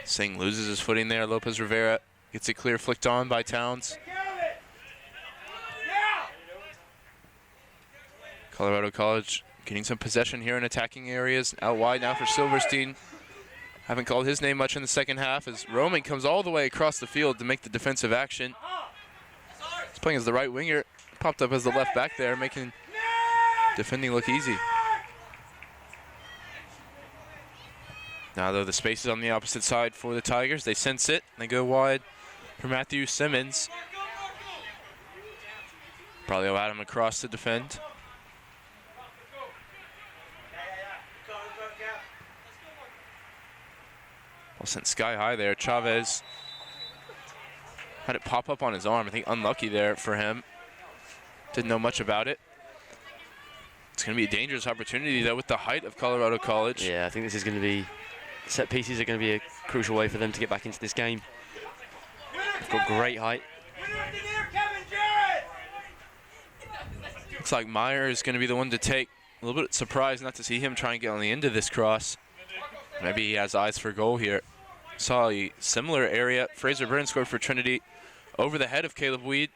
Singh loses his footing there. Lopez Rivera gets it clear, flicked on by Towns. Colorado College getting some possession here in attacking areas. Out wide now for Silverstein. Haven't called his name much in the second half as Roman comes all the way across the field to make the defensive action. He's playing as the right winger. Popped up as the left back there, making defending look easy. Now, though, the space is on the opposite side for the Tigers. They sense it. They go wide for Matthew Simmons. Braulio Adam across to defend. Ball sent sky high there. Chavez had it pop up on his arm. I think unlucky there for him. Didn't know much about it. It's going to be a dangerous opportunity, though, with the height of Colorado College. Yeah, I think this is going to be, set pieces are going to be a crucial way for them to get back into this game. They've got great height. Looks like Meyer is going to be the one to take. A little bit surprised not to see him try and get on the end of this cross. Maybe he has eyes for goal here. Saw a similar area. Fraser Burns scored for Trinity over the head of Caleb Weed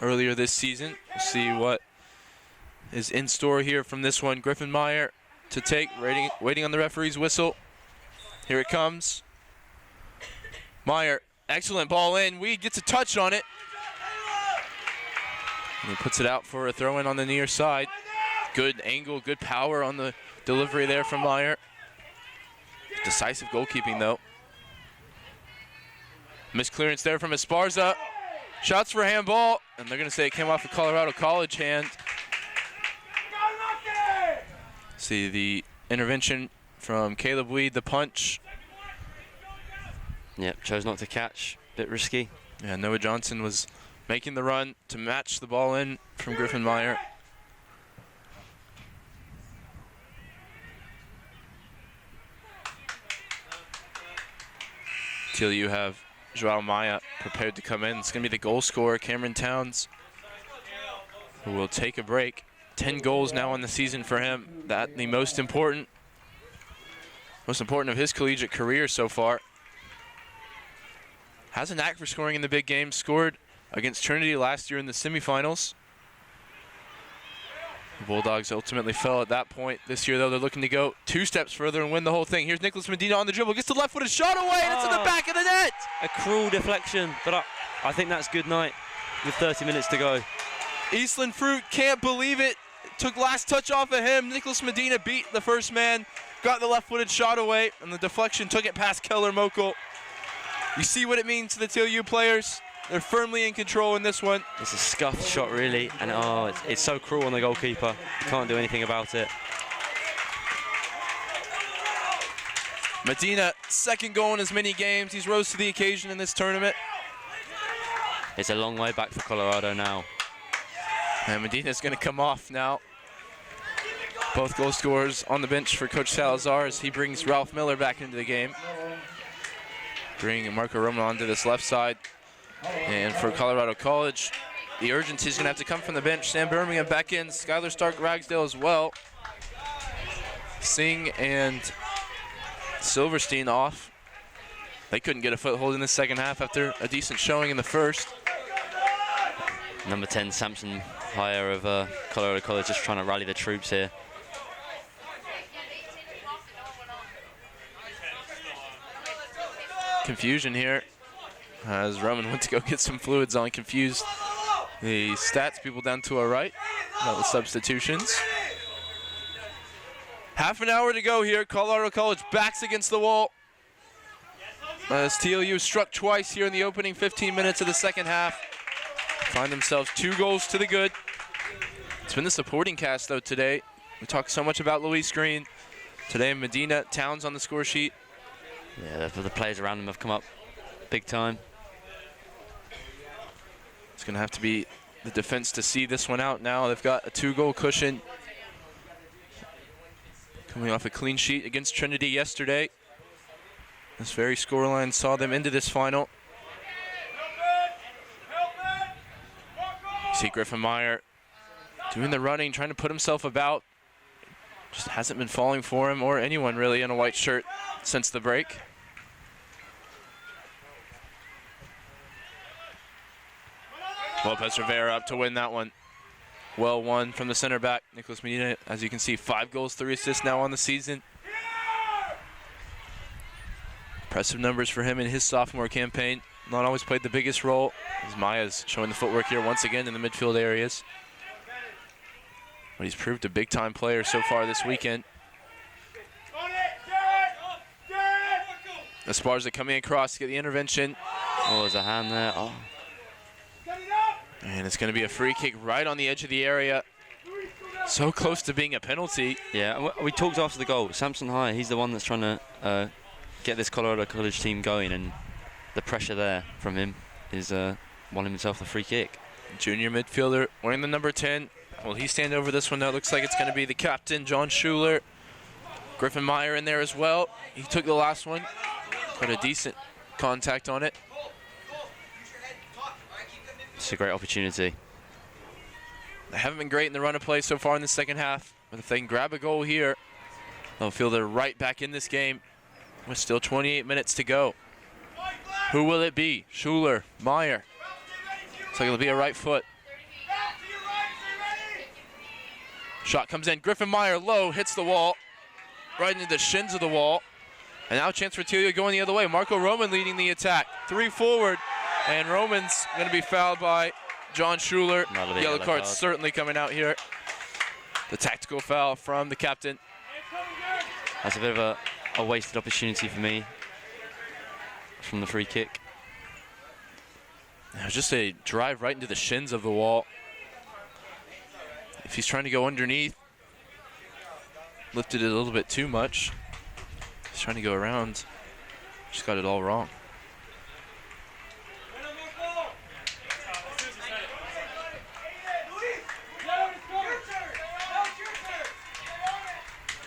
earlier this season. We'll see what is in store here from this one. Griffin Meyer to take, waiting on the referee's whistle. Here it comes. Meyer, excellent ball in. Weed gets a touch on it. And he puts it out for a throw-in on the near side. Good angle, good power on the delivery there from Meyer. Decisive goalkeeping, though. Missed clearance there from Esparza. Shots for handball, and they're going to say it came off a Colorado College hand. See the intervention from Caleb Weed, the punch. Yep, chose not to catch. Bit risky. Yeah, Noah Johnson was making the run to match the ball in from Griffin Meyer. Till you have Joao Maya prepared to come in. It's going to be the goal scorer, Cameron Towns, who will take a break. 10 goals now in the season for him. That the most important of his collegiate career so far. Has a knack for scoring in the big games. Scored against Trinity last year in the semifinals. The Bulldogs ultimately fell at that point. This year, though, they're looking to go 2 steps further and win the whole thing. Here's Nicholas Medina on the dribble. Gets the left-footed shot away, and it's in the back of the net. A cruel deflection, but I think that's good night with 30 minutes to go. Eastland Fruit can't believe it. Took last touch off of him. Nicholas Medina beat the first man, got the left-footed shot away, and the deflection took it past Keller Mokel. You see what it means to the TLU players. They're firmly in control in this one. It's a scuffed shot, really, and it's so cruel on the goalkeeper. Can't do anything about it. Medina, second goal in as many games. He's rose to the occasion in this tournament. It's a long way back for Colorado now. And Medina's going to come off now. Both goal scorers on the bench for Coach Salazar as he brings Ralph Miller back into the game. Bring Marco Roman onto this left side. And for Colorado College, the urgency is going to have to come from the bench. Sam Birmingham back in. Skylar Stark Ragsdale as well. Singh and Silverstein off. They couldn't get a foothold in the second half after a decent showing in the first. Number 10, Samson Hire of Colorado College, just trying to rally the troops here. Confusion here as Roman went to go get some fluids on. Confused the stats people down to our right about the substitutions. Half an hour to go here. Colorado College backs against the wall as TLU struck twice here in the opening 15 minutes of the second half. Find themselves 2 goals to the good. It's been the supporting cast, though, today. We talked so much about Luis Green. Today, Medina, Towns on the score sheet. Yeah, the players around them have come up big time. It's going to have to be the defense to see this one out now. They've got a 2-goal cushion. Coming off a clean sheet against Trinity yesterday. This very scoreline saw them into this final. You see Griffin Meyer doing the running, trying to put himself about. Just hasn't been falling for him or anyone really in a white shirt since the break. Lopez Rivera up to win that one. Well won from the center back, Nicholas Medina. As you can see, 5 goals, 3 assists now on the season. Impressive numbers for him in his sophomore campaign. Not always played the biggest role, as Maya's showing the footwork here once again in the midfield areas. But he's proved a big-time player so far this weekend. Esparza coming across to get the intervention. Oh, there's a hand there. Oh. And it's going to be a free kick right on the edge of the area. So close to being a penalty. Yeah, we talked after the goal. Samson High, he's the one that's trying to get this Colorado College team going, and the pressure there from him is won himself the free kick. Junior midfielder wearing the number 10. Will he stand over this one now? Looks like it's going to be the captain, John Schuler. Griffin Meyer in there as well. He took the last one. Put a decent contact on it. It's a great opportunity. They haven't been great in the run of play so far in the second half, but if they can grab a goal here, they'll feel they're right back in this game with still 28 minutes to go. Who will it be? Schuler, Meyer. Looks like it'll be a right foot. Shot comes in. Griffin Meyer low, hits the wall, right into the shins of the wall. And now a chance for TLU going the other way. Marco Roman leading the attack. 3 forward, and Roman's going to be fouled by John Schuler. Yellow card certainly coming out here. The tactical foul from the captain. That's a bit of a wasted opportunity for me from the free kick. It was just a drive right into the shins of the wall. If he's trying to go underneath, lifted it a little bit too much. He's trying to go around, just got it all wrong.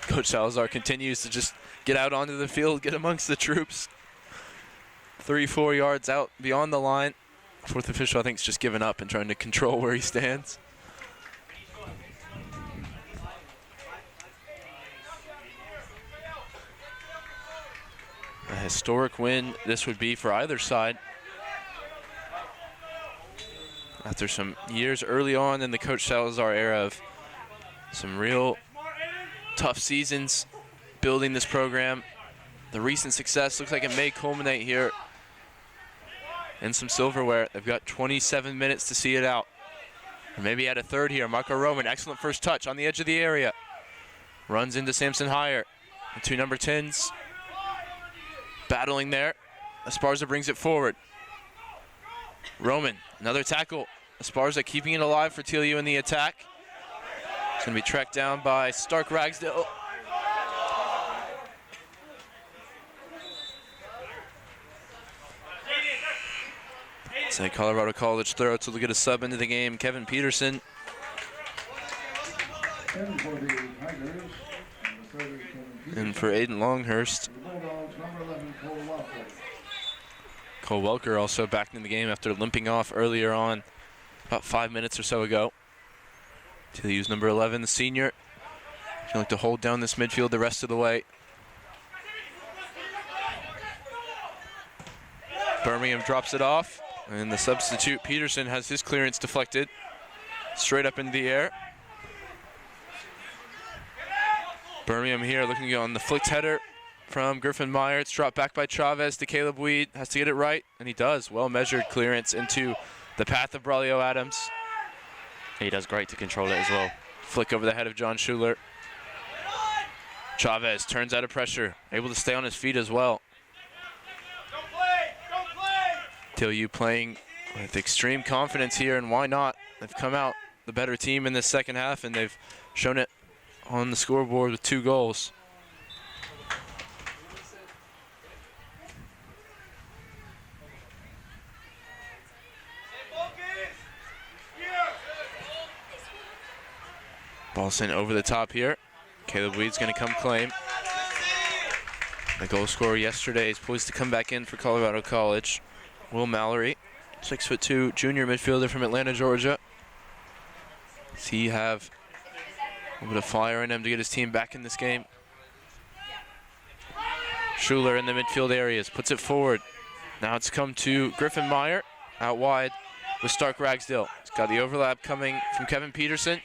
Coach Salazar continues to just get out onto the field, get amongst the troops. 3-4 yards out beyond the line. Fourth official, I think, is just giving up and trying to control where he stands. A historic win this would be for either side. After some years early on in the Coach Salazar era of some real tough seasons building this program, the recent success looks like it may culminate here in some silverware. They've got 27 minutes to see it out. Or maybe add a third here. Marco Roman, excellent first touch on the edge of the area. Runs into Samson Heyer. The two number 10s battling there. Esparza brings it forward. Roman, another tackle. Esparza keeping it alive for TLU in the attack. It's going to be tracked down by Stark Ragsdale. It's a Colorado College throw to get a sub into the game. Kevin Peterson. And for the Tigers, number 30, Kevin Peterson. And for Aiden Longhurst. The Bulldogs, number 11, Cole Welker. Cole Welker also back in the game after limping off earlier on, about 5 minutes or so ago. TLU's number 11, the senior. He'd like to hold down this midfield the rest of the way. Birmingham drops it off, and the substitute Peterson has his clearance deflected straight up into the air. Birmingham here looking on the flicked header from Griffin Meyer. It's dropped back by Chavez to Caleb Weed. Has to get it right, and he does. Well-measured clearance into the path of Braulio Adams. He does great to control it as well. Flick over the head of John Schuler. Chavez turns out of pressure, able to stay on his feet as well. TLU playing with extreme confidence here, and why not? They've come out the better team in this second half, and they've shown it on the scoreboard with 2 goals. Ball sent over the top here. Caleb Weed's going to come claim. The goal scorer yesterday is poised to come back in for Colorado College. Will Mallory, 6'2" junior midfielder from Atlanta, Georgia. Does he have a little bit of fire in him to get his team back in this game? Schuler in the midfield areas, puts it forward. Now it's come to Griffin Meyer, out wide with Stark Ragsdale. He's got the overlap coming from Kevin Peterson.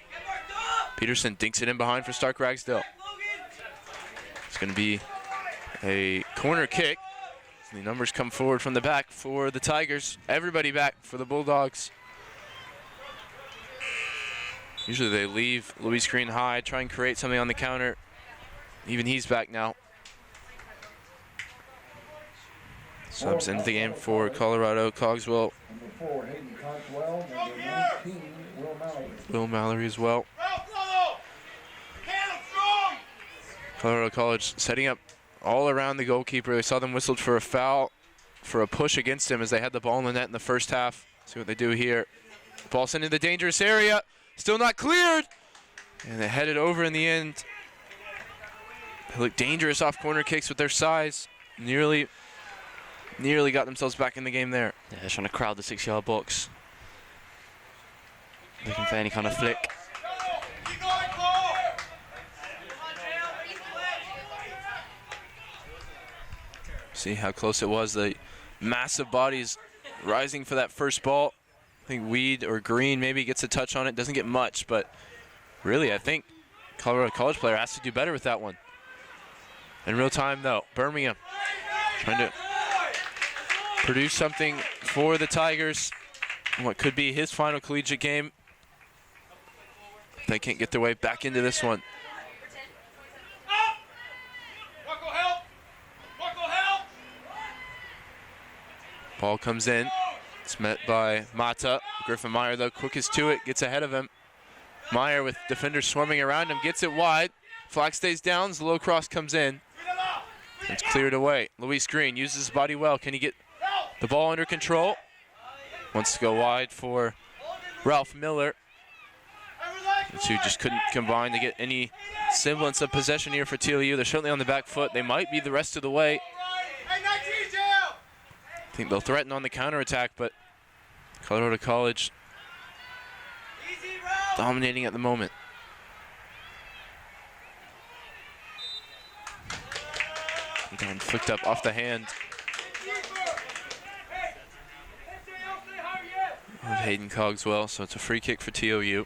Peterson dinks it in behind for Stark Ragsdale. It's going to be a corner kick. The numbers come forward from the back for the Tigers. Everybody back for the Bulldogs. Usually they leave Luis Green high, try and create something on the counter. Even he's back now. Subs into the game for Colorado. Cogswell. Number 4, Hayden Cogswell. Number 19, Will Mallory. Will Mallory as well. Colorado College setting up all around the goalkeeper. They saw them whistled for a foul, for a push against him as they had the ball in the net in the first half. See what they do here. Ball sent into the dangerous area. Still not cleared. And they headed over in the end. They look dangerous off corner kicks with their size. Nearly got themselves back in the game there. Yeah, they're trying to crowd the 6-yard box. Looking for any kind of flick. See how close it was. The massive bodies rising for that first ball. I think Weed or Green maybe gets a touch on it. Doesn't get much, but really I think Colorado College player has to do better with that one. In real time though, Birmingham trying to produce something for the Tigers in what could be his final collegiate game. They can't get their way back into this one. Marco, help! Marco, help! Ball comes in. It's met by Mata. Griffin Meyer, though, quickest to it, gets ahead of him. Meyer with defenders swarming around him, gets it wide. Flag stays down, the low cross comes in. It's cleared away. Luis Green uses his body well. Can he get the ball under control? Wants to go wide for Ralph Miller. The two just couldn't combine to get any semblance of possession here for TLU. They're certainly on the back foot. They might be the rest of the way. I think they'll threaten on the counterattack, but Colorado College dominating at the moment. Again, flicked up off the hand of Hayden Cogswell, so it's a free kick for TOU.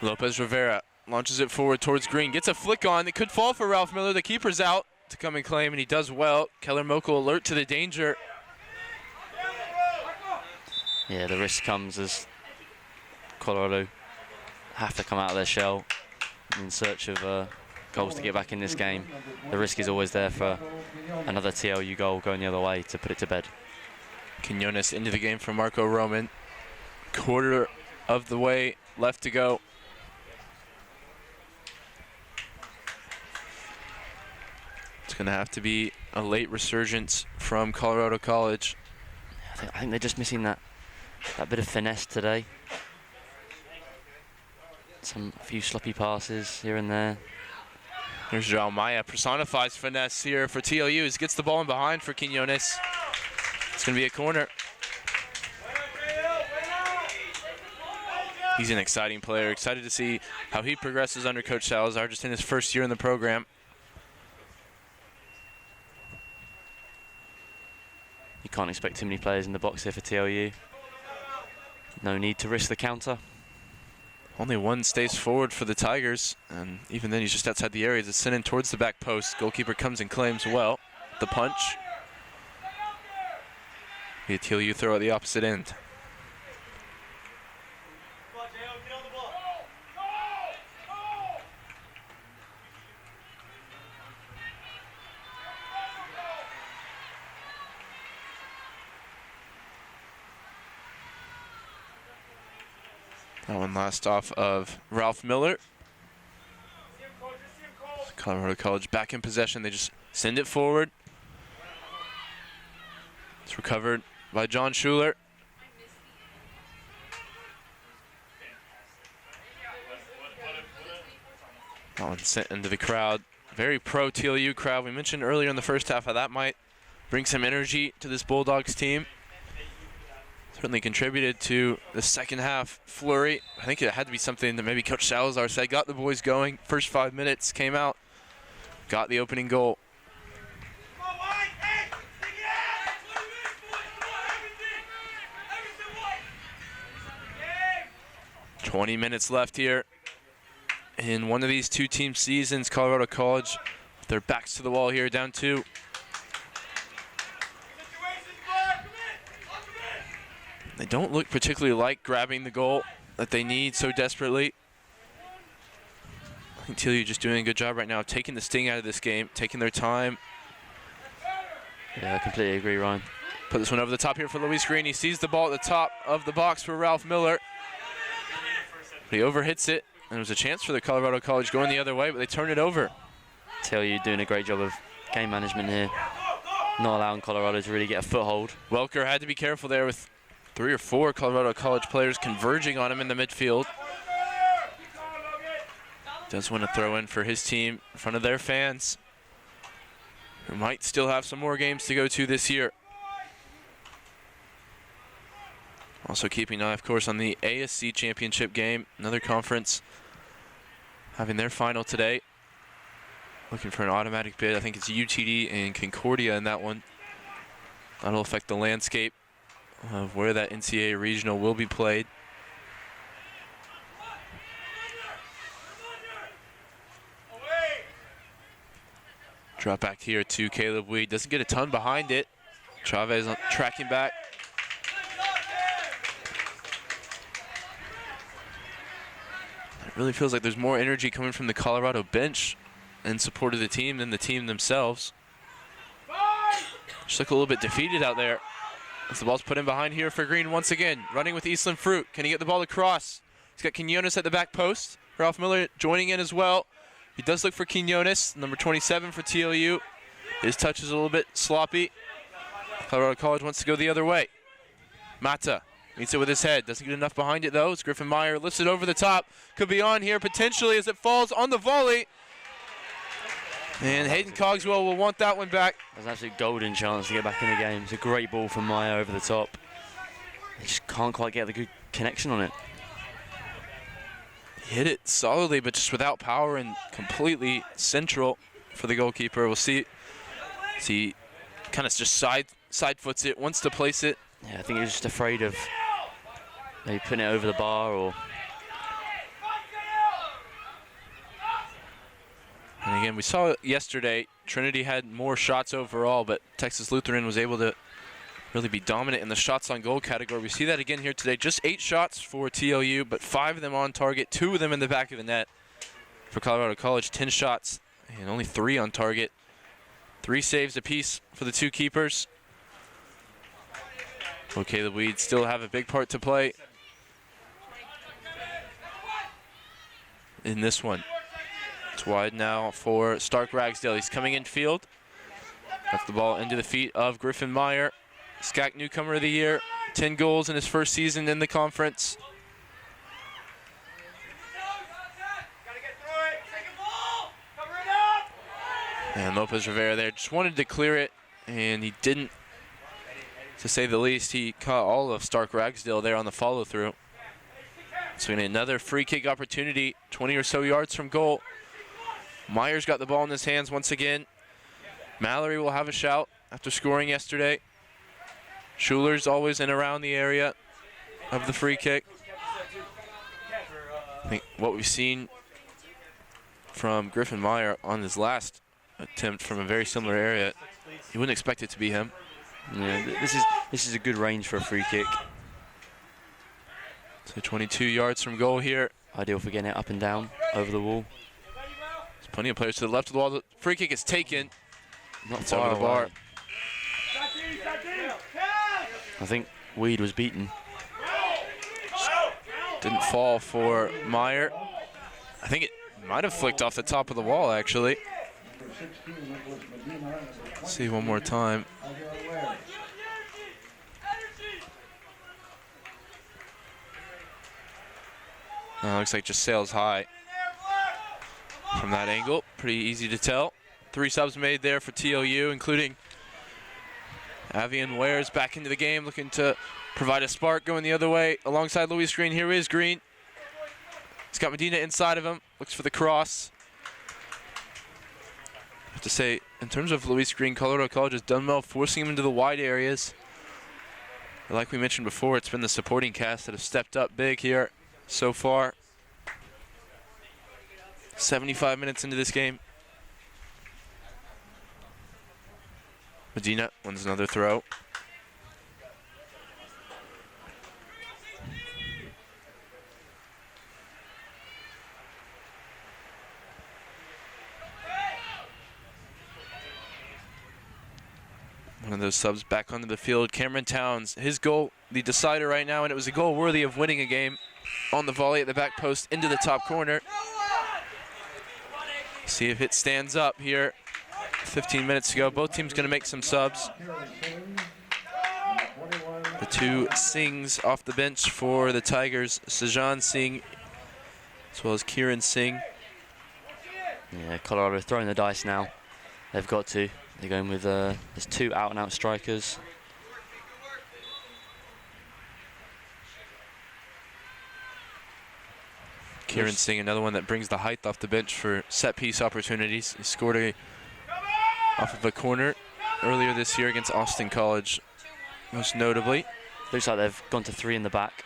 Lopez Rivera launches it forward towards Green, gets a flick on. It could fall for Ralph Miller. The keeper's out to come and claim, and he does well. Keller Mokel alert to the danger. Yeah, the risk comes as Colorado have to come out of their shell in search of goals to get back in this game. The risk is always there for another TLU goal going the other way to put it to bed. Quinones into the game for Marco Roman. Quarter of the way left to go. It's going to have to be a late resurgence from Colorado College. I think they're just missing that bit of finesse today. A few sloppy passes here and there. Here's João Maia, personifies finesse here for TLU. He gets the ball in behind for Quinones. It's going to be a corner. He's an exciting player. Excited to see how he progresses under Coach Salazar, just in his first year in the program. You can't expect too many players in the box here for TLU. No need to risk the counter. Only one stays forward for the Tigers, and even then he's just outside the area. It's sent in towards the back post. Goalkeeper comes and claims well. The punch. Be a TLU throw at the opposite end. That one last off of Ralph Miller. Colorado College back in possession. They just send it forward. It's recovered by John Schuler. That one sent into the crowd. Very pro TLU crowd. We mentioned earlier in the first half how that might bring some energy to this Bulldogs team. Certainly contributed to the second half flurry. I think it had to be something that maybe Coach Salazar said, got the boys going. First 5 minutes, came out, got the opening goal. 20 minutes left here in one of these two team seasons. Colorado College, with their backs to the wall here, down 2. They don't look particularly like grabbing the goal that they need so desperately. I think TLU just doing a good job right now of taking the sting out of this game, taking their time. Yeah, I completely agree, Ryan. Put this one over the top here for Luis Green. He sees the ball at the top of the box for Ralph Miller. But he overhits it, and there was a chance for the Colorado College going the other way, but they turned it over. TLU doing a great job of game management here, not allowing Colorado to really get a foothold. Welker had to be careful there with 3 or 4 Colorado College players converging on him in the midfield. Does want to throw in for his team in front of their fans, who might still have some more games to go to this year. Also keeping an eye, of course, on the ASC Championship game. Another conference having their final today. Looking for an automatic bid. I think it's UTD and Concordia in that one. That'll affect the landscape of where that NCAA regional will be played. Drop back here to Caleb Weed. Doesn't get a ton behind it. Chavez tracking back. It really feels like there's more energy coming from the Colorado bench in support of the team than the team themselves. Just look a little bit defeated out there. As the ball's put in behind here for Green once again. Running with Eastland Fruit. Can he get the ball across? He's got Quinones at the back post. Ralph Miller joining in as well. He does look for Quinones, number 27 for TLU. His touch is a little bit sloppy. Colorado College wants to go the other way. Mata meets it with his head. Doesn't get enough behind it though. As Griffin Meyer lifts it over the top. Could be on here potentially as it falls on the volley. And Hayden Cogswell will want that one back. There's an absolute golden chance to get back in the game. It's a great ball from Meyer over the top. He just can't quite get the good connection on it. He hit it solidly, but just without power and completely central for the goalkeeper. We'll see. Kind of just side foots it, wants to place it. Yeah, I think he was just afraid of maybe putting it over the bar or. And again, we saw it yesterday. Trinity had more shots overall, but Texas Lutheran was able to really be dominant in the shots on goal category. We see that again here today. Just 8 shots for TLU, but 5 of them on target, 2 of them in the back of the net. For Colorado College, 10 shots and only 3 on target. 3 saves apiece for the 2 keepers. Okay, the Weeds still have a big part to play in this one. It's wide now for Stark Ragsdale. He's coming in field. Left the ball into the feet of Griffin Meyer. SCAC newcomer of the year. 10 goals in his first season in the conference. And Lopez Rivera there just wanted to clear it, and he didn't, to say the least. He caught all of Stark Ragsdale there on the follow-through. So we get another free kick opportunity, 20 or so yards from goal. Meyer's got the ball in his hands once again. Mallory will have a shout after scoring yesterday. Schuler's always in around the area of the free kick. I think what we've seen from Griffin Meyer on his last attempt from a very similar area, you wouldn't expect it to be him. Yeah, this is a good range for a free kick. So 22 yards from goal here. Ideal for getting it up and down over the wall. There's plenty of players to the left of the wall. The free kick is taken. Not It's far over the bar. away. I think Weed was beaten. Didn't fall for Meyer. I think it might have flicked off the top of the wall, actually. Let's see one more time. Looks like just sails high from that angle. Pretty easy to tell. 3 subs made there for TLU, including Avian Wares back into the game, looking to provide a spark going the other way. Alongside Luis Green, here is Green. He's got Medina inside of him, looks for the cross. I have to say, in terms of Luis Green, Colorado College has done well forcing him into the wide areas. But like we mentioned before, it's been the supporting cast that have stepped up big here so far. 75 minutes into this game. Medina wins another throw. One of those subs back onto the field. Cameron Towns, his goal, the decider right now, and it was a goal worthy of winning a game on the volley at the back post into the top corner. See if it stands up here. 15 minutes to go. Both teams going to make some subs. The 2 Singhs off the bench for the Tigers. Sajan Singh as well as Kieran Singh. Yeah, Colorado throwing the dice now. They've got to. They're going with there's 2 out-and-out strikers. Kieran Singh, another one that brings the height off the bench for set-piece opportunities. He scored off of a corner earlier this year against Austin College, most notably. Looks like they've gone to 3 in the back.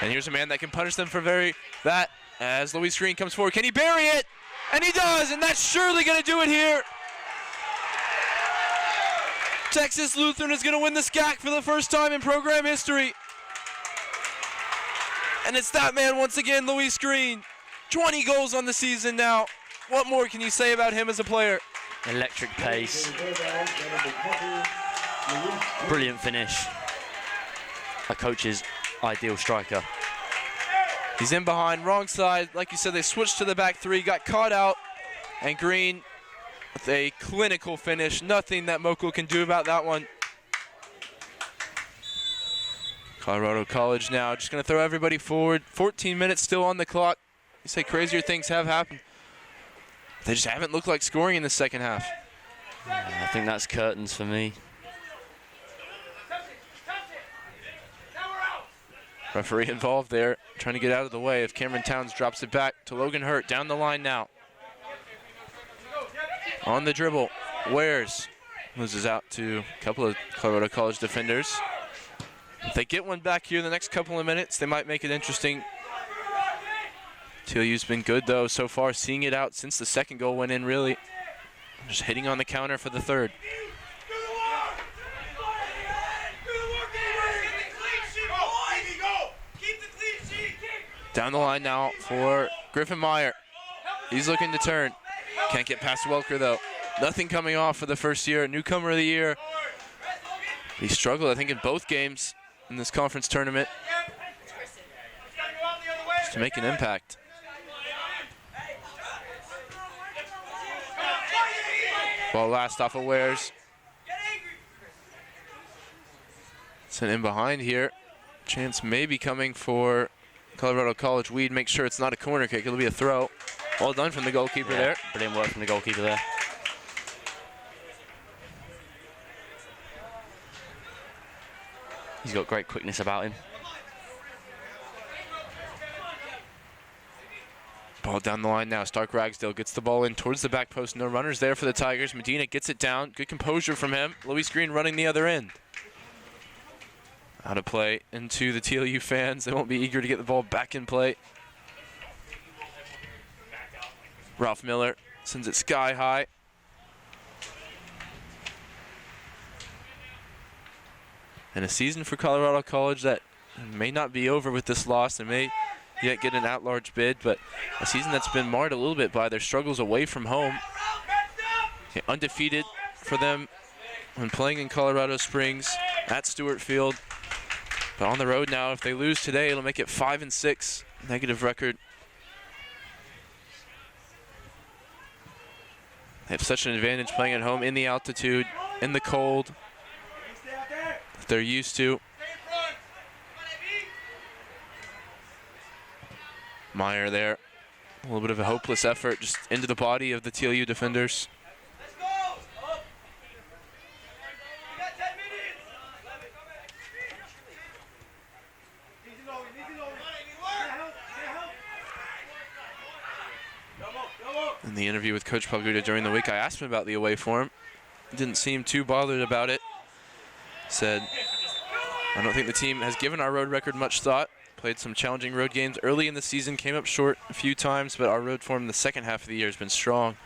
And here's a man that can punish them for that as Luis Green comes forward. Can he bury it? And he does, and that's surely going to do it here. Texas Lutheran is going to win the SCAC for the first time in program history. And it's that man once again, Luis Green. 20 goals on the season now. What more can you say about him as a player? Electric pace. Brilliant finish. A coach's ideal striker. He's in behind, wrong side. Like you said, they switched to the back three, got caught out, and Green with a clinical finish. Nothing that Mokul can do about that one. Colorado College now just going to throw everybody forward. 14 minutes still on the clock. You say crazier things have happened. They just haven't looked like scoring in the second half. I think that's curtains for me. Referee involved there, trying to get out of the way if Cameron Towns drops it back to Logan Hurt. Down the line now. On the dribble, Wares loses out to a couple of Colorado College defenders. If they get one back here in the next couple of minutes, they might make it interesting. TLU's been good, though, so far, seeing it out since the second goal went in, really. Just hitting on the counter for the third. Down the line now for Griffin Meyer. He's looking to turn. Can't get past Welker, though. Nothing coming off for the first year. Newcomer of the year. He struggled, I think, in both games in this conference tournament. Just to make an impact. Ball last off of Wares. Sent in behind here. Chance may be coming for Colorado College. Weed, make sure it's not a corner kick. It'll be a throw. Well done from the goalkeeper there. Brilliant work from the goalkeeper there. He's got great quickness about him. Ball down the line now. Stark Ragsdale gets the ball in towards the back post. No runners there for the Tigers. Medina gets it down. Good composure from him. Luis Green running the other end. Out of play into the TLU fans. They won't be eager to get the ball back in play. Ralph Miller sends it sky high. And a season for Colorado College that may not be over with this loss. They may yet get an at-large bid, but a season that's been marred a little bit by their struggles away from home. Undefeated for them when playing in Colorado Springs at Stewart Field. But on the road now, if they lose today, it'll make it 5-6, negative record. They have such an advantage playing at home in the altitude, in the cold, that they're used to. Meyer there, a little bit of a hopeless effort just into the body of the TLU defenders. In the interview with Coach Palguda during the week, I asked him about the away form. He didn't seem too bothered about it. Said, I don't think the team has given our road record much thought. Played some challenging road games early in the season, came up short a few times, but our road form in the second half of the year has been strong.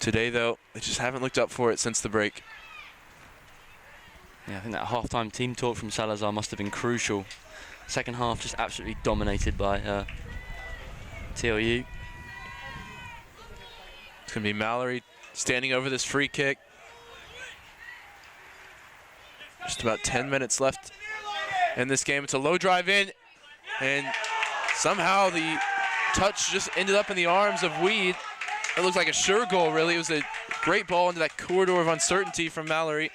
Today, though, they just haven't looked up for it since the break. Yeah, I think that halftime team talk from Salazar must have been crucial. Second half just absolutely dominated by TLU. It's going to be Mallory standing over this free kick. Just about 10 minutes left in this game. It's a low drive in, and somehow the touch just ended up in the arms of Weed. It looked like a sure goal, really. It was a great ball into that corridor of uncertainty from Mallory.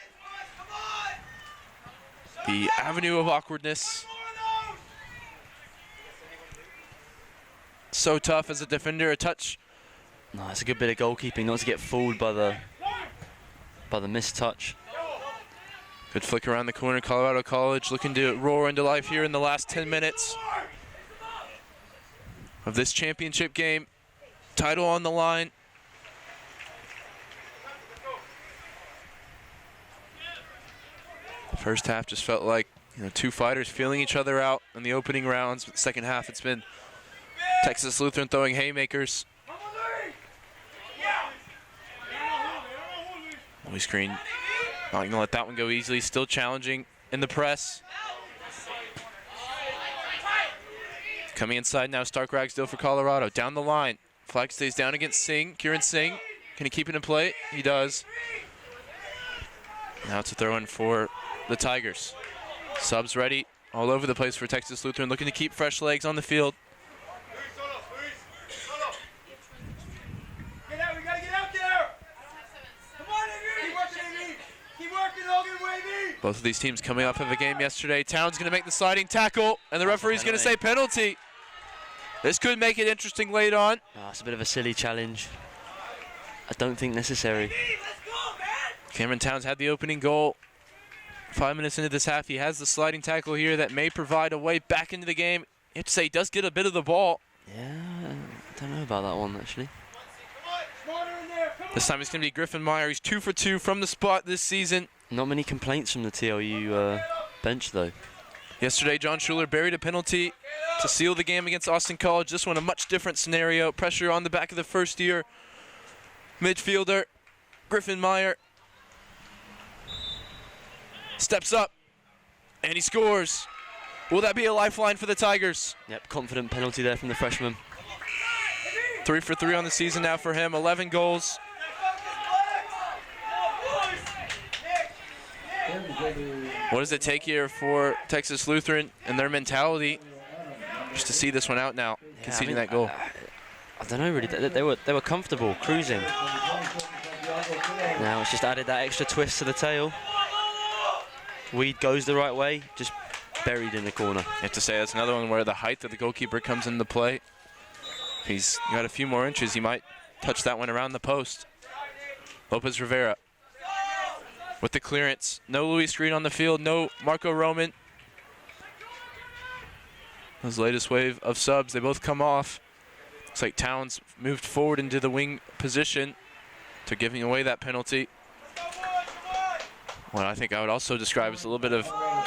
The avenue of awkwardness. So tough as a defender, a touch. No, it's a good bit of goalkeeping not to get fooled by the missed touch. Good flick around the corner. Colorado College looking to roar into life here in the last 10 minutes of this championship game. Title on the line. The first half just felt like, two fighters feeling each other out in the opening rounds. But the second half, it's been Texas Lutheran throwing haymakers. Louis screen, not going to let that one go easily. Still challenging in the press. Coming inside now, Stark Ragsdale for Colorado. Down the line. Flag stays down against Singh. Kieran Singh. Can he keep it in play? He does. Now it's a throw in for the Tigers. Subs ready all over the place for Texas Lutheran, looking to keep fresh legs on the field. Get out, we gotta get out there! Come on, Amy! Keep working, Amy! Keep working, Hogan, wavy! Both of these teams coming off of a game yesterday. Town's going to make the sliding tackle, and the referee's going to say penalty. This could make it interesting late on. Oh, it's a bit of a silly challenge. I don't think necessary. Let's go, man! Cameron Towns had the opening goal. 5 minutes into this half, he has the sliding tackle here that may provide a way back into the game. You have to say he does get a bit of the ball. Yeah, I don't know about that one, actually. Come on, smarter in there, come on! This time it's going to be Griffin Meyer. He's 2 for 2 from the spot this season. Not many complaints from the TLU bench, though. Yesterday, John Schuler buried a penalty to seal the game against Austin College. This one, a much different scenario. Pressure on the back of the first-year midfielder, Griffin Meyer. Steps up, and he scores. Will that be a lifeline for the Tigers? Yep, confident penalty there from the freshman. 3 for 3 on the season now for him, 11 goals. What does it take here for Texas Lutheran and their mentality just to see this one out now, conceding that goal? I don't know really. They were comfortable, cruising. Now it's just added that extra twist to the tail. Weed goes the right way, just buried in the corner. You have to say that's another one where the height of the goalkeeper comes into play. If he's got a few more inches, he might touch that one around the post. Lopez Rivera with the clearance. No Luis Green on the field, no Marco Roman. His latest wave of subs, they both come off. Looks like Towns moved forward into the wing position to giving away that penalty. What I think I would also describe as a little bit of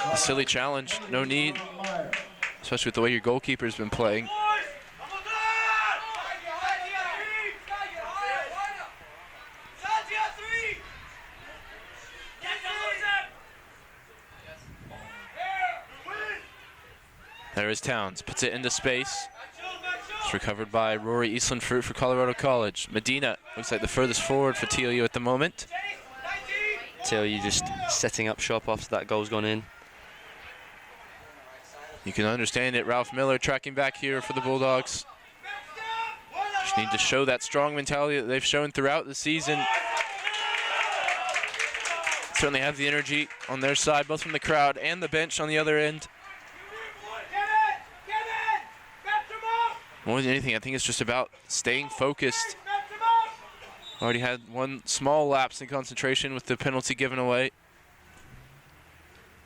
a silly challenge. No need, especially with the way your goalkeeper's been playing. There is Towns, puts it into space. It's recovered by Rory Eastland-Fruit for Colorado College. Medina looks like the furthest forward for TLU at the moment. TLU just setting up shop after that goal's gone in. You can understand it. Ralph Miller tracking back here for the Bulldogs. Just need to show that strong mentality that they've shown throughout the season. Certainly have the energy on their side, both from the crowd and the bench on the other end. More than anything, I think it's just about staying focused. Already had one small lapse in concentration with the penalty given away.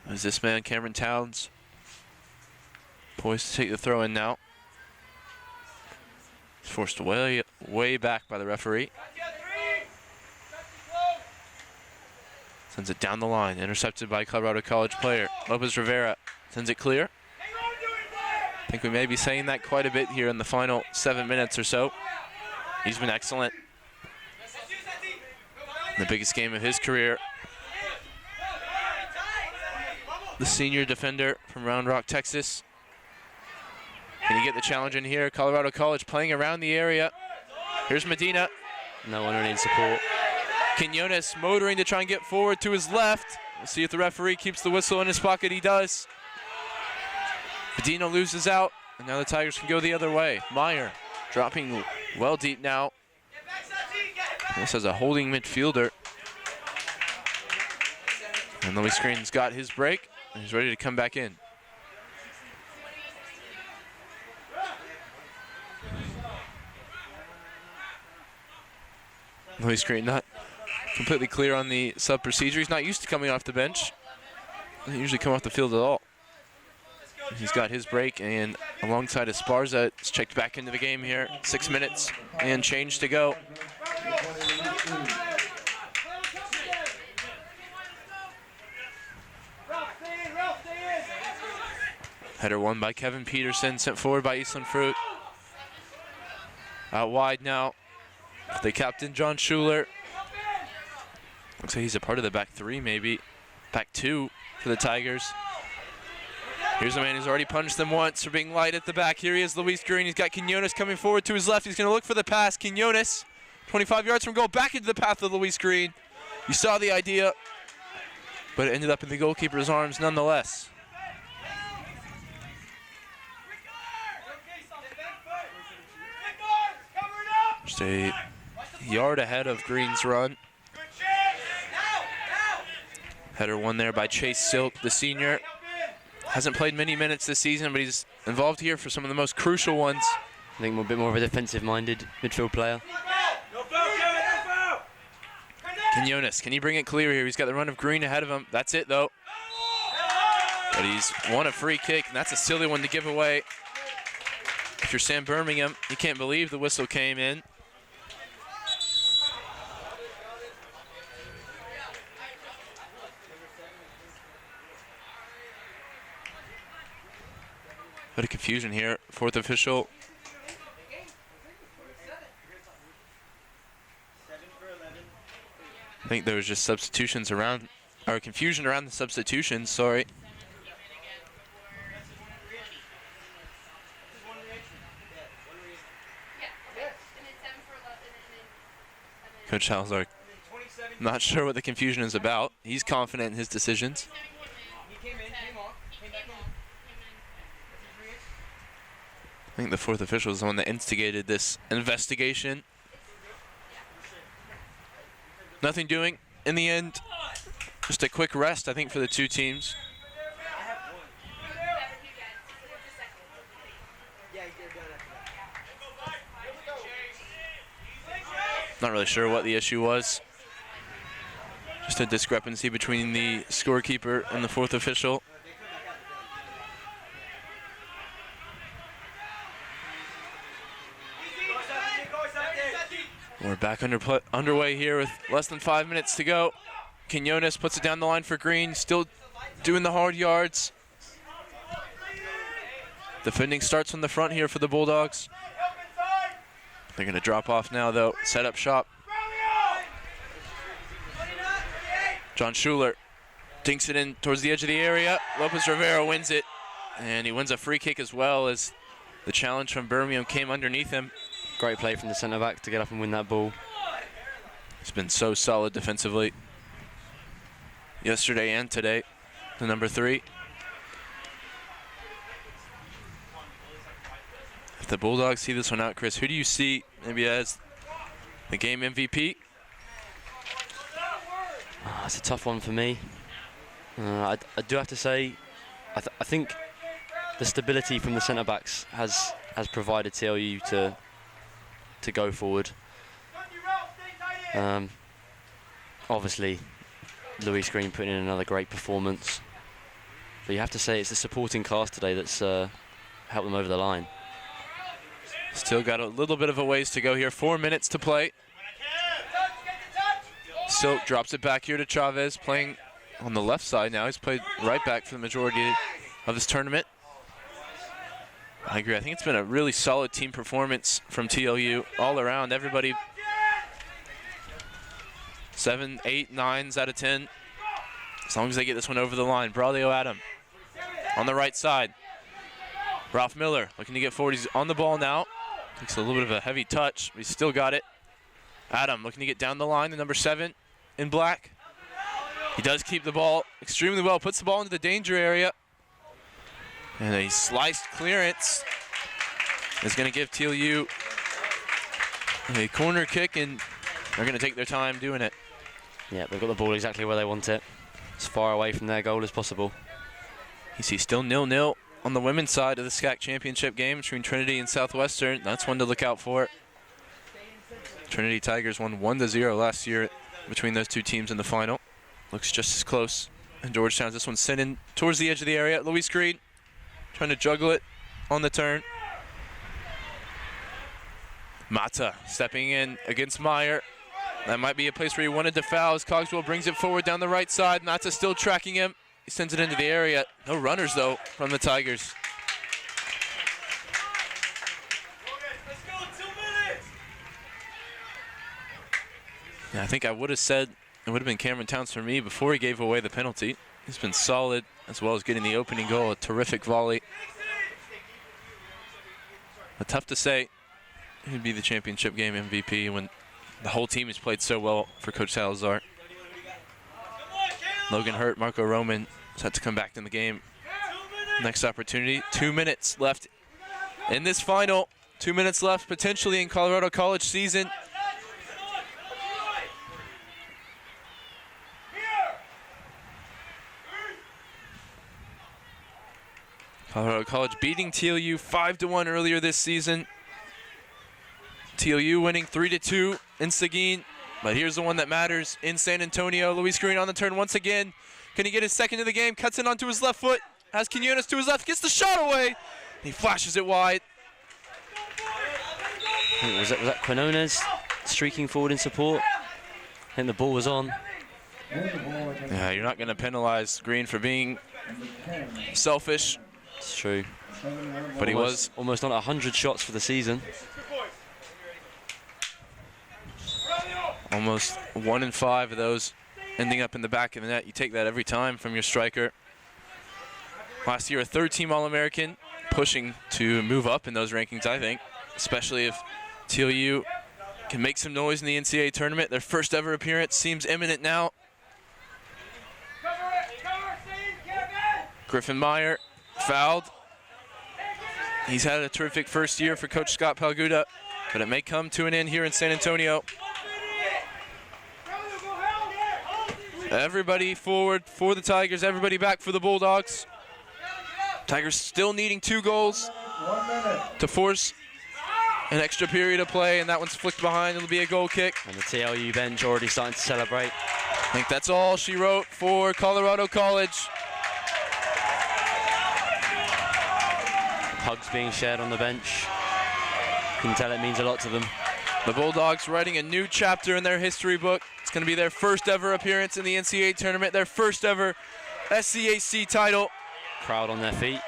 As this man, Cameron Towns, poised to take the throw in now. He's forced way back by the referee. Sends it down the line, intercepted by Colorado College player. Lopez Rivera sends it clear. I think we may be saying that quite a bit here in the final 7 minutes or so. He's been excellent. The biggest game of his career. The senior defender from Round Rock, Texas. Can he get the challenge in here? Colorado College playing around the area. Here's Medina. No one really in support. Quinones motoring to try and get forward to his left. We'll see if the referee keeps the whistle in his pocket. He does. Medina loses out, and now the Tigers can go the other way. Meyer dropping well deep now. This as a holding midfielder. And Louis Green's got his break, and he's ready to come back in. Louis Green not completely clear on the sub procedure. He's not used to coming off the bench. He doesn't usually come off the field at all. He's got his break, and alongside Esparza, it's checked back into the game here. 6 minutes and change to go. Header won by Kevin Peterson, sent forward by Eastland-Fruit. Out wide now, the captain, John Schuler. Looks like he's a part of the back three, maybe. Back two for the Tigers. Here's a man who's already punished them once for being light at the back. Here he is, Luis Green. He's got Quinones coming forward to his left. He's going to look for the pass. Quinones, 25 yards from goal, back into the path of Luis Green. You saw the idea, but it ended up in the goalkeeper's arms nonetheless. Just a yard ahead of Green's run. Header won there by Chase Silk, the senior. Hasn't played many minutes this season, but he's involved here for some of the most crucial ones. I think a bit more of a defensive-minded midfield player. Quinones, can he bring it clear here? He's got the run of Green ahead of him. That's it, though. But he's won a free kick, and that's a silly one to give away. If you're Sam Birmingham, you can't believe the whistle came in. Bit of confusion here. Fourth official. I think there was just substitutions around, or confusion around the substitutions, sorry. Coach Salazar, not sure what the confusion is about. He's confident in his decisions. I think the fourth official is the one that instigated this investigation. Nothing doing in the end. Just a quick rest, I think, for the two teams. Not really sure what the issue was. Just a discrepancy between the scorekeeper and the fourth official. We're back underway here with less than 5 minutes to go. Quinones puts it down the line for Green, still doing the hard yards. Defending starts from the front here for the Bulldogs. They're going to drop off now, though. Set up shop. John Schuler dinks it in towards the edge of the area. Lopez Rivera wins it, and he wins a free kick as well as the challenge from Birmingham came underneath him. Great play from the centre-back to get up and win that ball. He's been so solid defensively yesterday and today, the number 3. If the Bulldogs see this one out, Chris, who do you see maybe as the game MVP? It's a tough one for me. I do have to say, I think the stability from the centre-backs has provided TLU to go forward. Obviously, Luis Green putting in another great performance. But you have to say it's the supporting cast today that's helped them over the line. Still got a little bit of a ways to go here. 4 minutes to play. Silk drops it back here to Chavez, playing on the left side now. He's played right back for the majority of this tournament. I agree. I think it's been a really solid team performance from TLU all around. Everybody 7, 8, 9s out of 10. As long as they get this one over the line. Braulio Adam on the right side. Ralph Miller looking to get forward. He's on the ball now. Takes a little bit of a heavy touch, but he's still got it. Adam looking to get down the line, the number 7 in black. He does keep the ball extremely well. Puts the ball into the danger area. And a sliced clearance is going to give TLU a corner kick, and they're going to take their time doing it. Yeah, they've got the ball exactly where they want it. As far away from their goal as possible. You see still 0-0 on the women's side of the SCAC championship game between Trinity and Southwestern. That's one to look out for. Trinity Tigers won 1-0 last year between those two teams in the final. Looks just as close. And Georgetown's this one sent in towards the edge of the area. Luis Green trying to juggle it on the turn. Mata stepping in against Meyer. That might be a place where he wanted to foul as Cogswell brings it forward down the right side. Mata still tracking him. He sends it into the area. No runners, though, from the Tigers. Let's go, 2 minutes. Yeah, I think I would have said it would have been Cameron Towns for me before he gave away the penalty. He's been solid, as well as getting the opening goal, a terrific volley. But tough to say who'd be the championship game MVP when the whole team has played so well for Coach Salazar. Logan Hurt, Marco Roman set to come back in the game. Next opportunity, 2 minutes left in this final. 2 minutes left potentially in Colorado College season. Colorado College beating TLU 5-1 earlier this season. TLU winning 3-2 in Seguin. But here's the one that matters in San Antonio. Luis Green on the turn once again. Can he get his second of the game? Cuts in onto his left foot. Has Quinones to his left. Gets the shot away. He flashes it wide. Was that Quinones streaking forward in support? I think the ball was on. Yeah, you're not going to penalize Green for being selfish. It's true. But he was almost on 100 shots for the season. almost 1 in 5 of those ending up in the back of the net. You take that every time from your striker. Last year, a third-team All-American, pushing to move up in those rankings, I think, especially if TLU can make some noise in the NCAA tournament. Their first ever appearance seems imminent now. Griffin Meyer fouled. He's had a terrific first year for Coach Scott Palguda, but it may come to an end here in San Antonio. Everybody forward for the Tigers, everybody back for the Bulldogs. Tigers still needing 2 goals to force an extra period of play, and that one's flicked behind. It'll be a goal kick. And the TLU bench already starting to celebrate. I think that's all she wrote for Colorado College. Hugs being shared on the bench. You can tell it means a lot to them. The Bulldogs writing a new chapter in their history book. It's going to be their first ever appearance in the NCAA tournament, their first ever SCAC title. Crowd on their feet.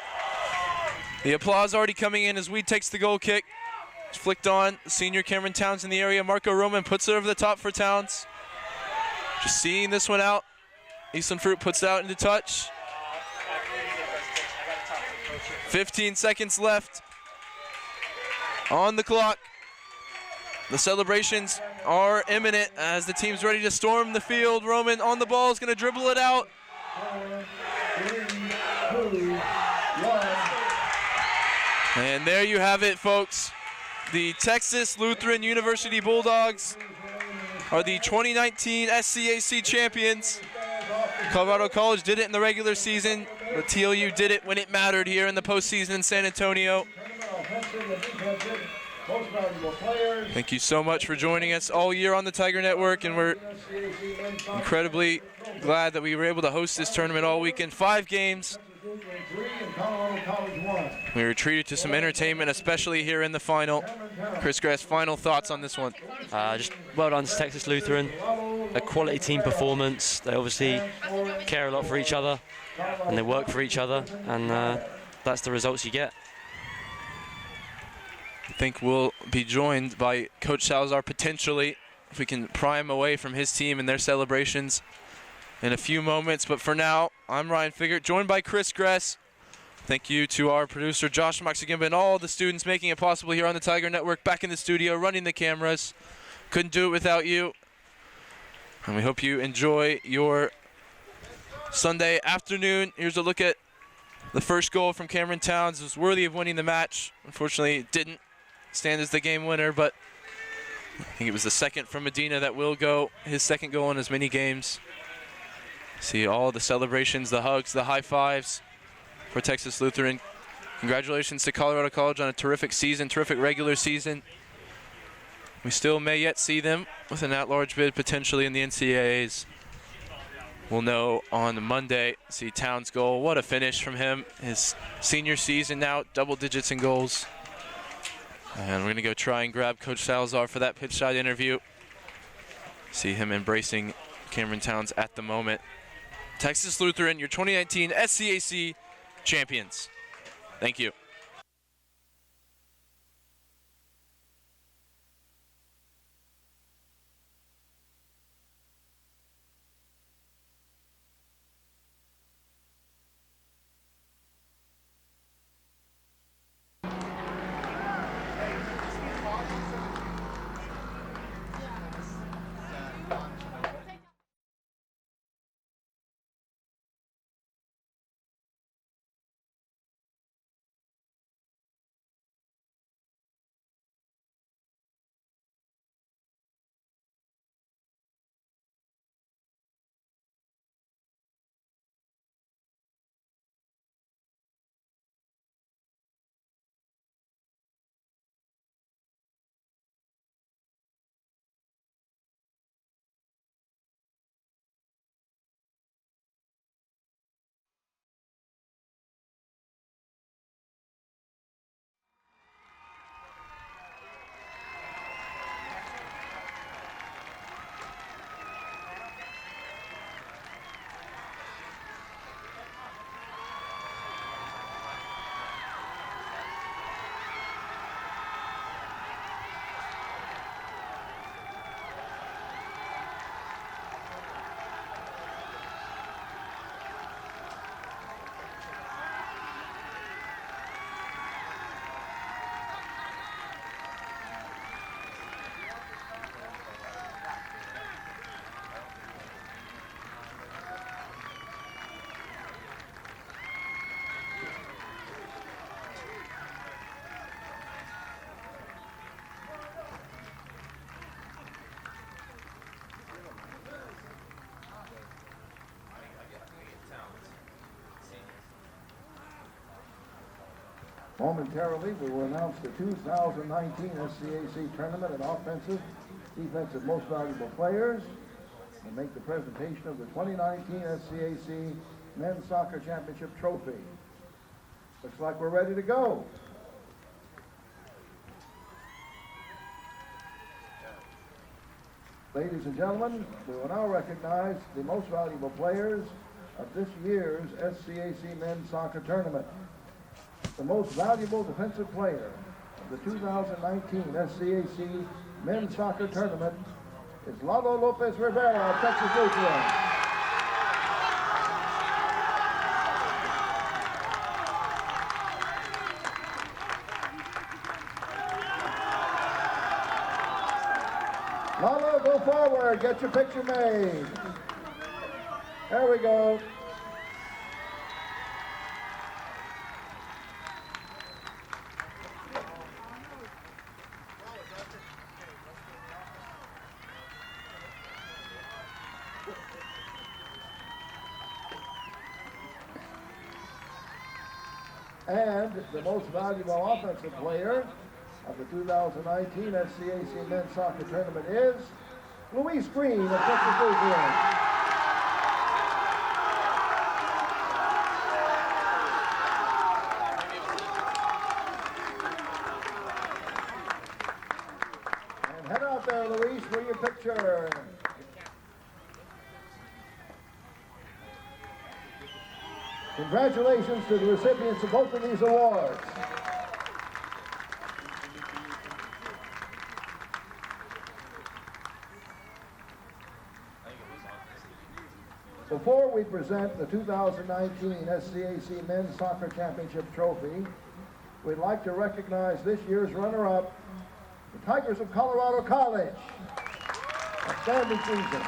The applause already coming in as Weed takes the goal kick. It's flicked on. Senior Cameron Towns in the area. Marco Roman puts it over the top for Towns. Just seeing this one out. Eastland Fruit puts it out into touch. 15 seconds left on the clock. The celebrations are imminent as the team's ready to storm the field. Roman on the ball is going to dribble it out. 4, 3, 2, 1. And there you have it, folks. The Texas Lutheran University Bulldogs are the 2019 SCAC champions. Colorado College did it in the regular season, but TLU did it when it mattered here in the postseason in San Antonio. Thank you so much for joining us all year on the Tiger Network, and we're incredibly glad that we were able to host this tournament all weekend. 5 games. We were treated to some entertainment, especially here in the final. Chris Grass, final thoughts on this one? Just well done to Texas Lutheran. A quality team performance. They obviously care a lot for each other, and they work for each other, and that's the results you get. I think we'll be joined by Coach Salazar potentially, if we can pry him away from his team and their celebrations in a few moments. But for now, I'm Ryan Figert, joined by Chris Gress. Thank you to our producer, Josh Maxigimba, and all the students making it possible here on the Tiger Network, back in the studio, running the cameras. Couldn't do it without you. And we hope you enjoy your Sunday afternoon. Here's a look at the first goal from Cameron Towns. It was worthy of winning the match. Unfortunately, it didn't stand as the game winner, but I think it was the second from Medina that will go, his second goal in as many games. See all the celebrations, the hugs, the high fives for Texas Lutheran. Congratulations to Colorado College on a terrific season, terrific regular season. We still may yet see them with an at-large bid potentially in the NCAAs. We'll know on Monday. See Towns' goal. What a finish from him. His senior season now, double digits in goals. And we're going to go try and grab Coach Salazar for that pitch side interview. See him embracing Cameron Towns at the moment. Texas Lutheran, your 2019 SCAC champions. Thank you. Momentarily, we will announce the 2019 SCAC tournament and offensive, defensive most valuable players, and make the presentation of the 2019 SCAC Men's Soccer Championship Trophy. Looks like we're ready to go. Ladies and gentlemen, we will now recognize the most valuable players of this year's SCAC Men's Soccer Tournament. The most valuable defensive player of the 2019 SCAC Men's Soccer Tournament is Lalo Lopez Rivera of Texas Lutheran. Lalo, go forward, get your picture made. There we go. And the most valuable offensive player of the 2019 SCAC Men's Soccer Tournament is Luis Green of Texas Lutheran. And head out there, Luis, for your picture. Congratulations to the recipients of both of these awards. Before we present the 2019 SCAC Men's Soccer Championship Trophy, we'd like to recognize this year's runner-up, the Tigers of Colorado College. Outstanding season.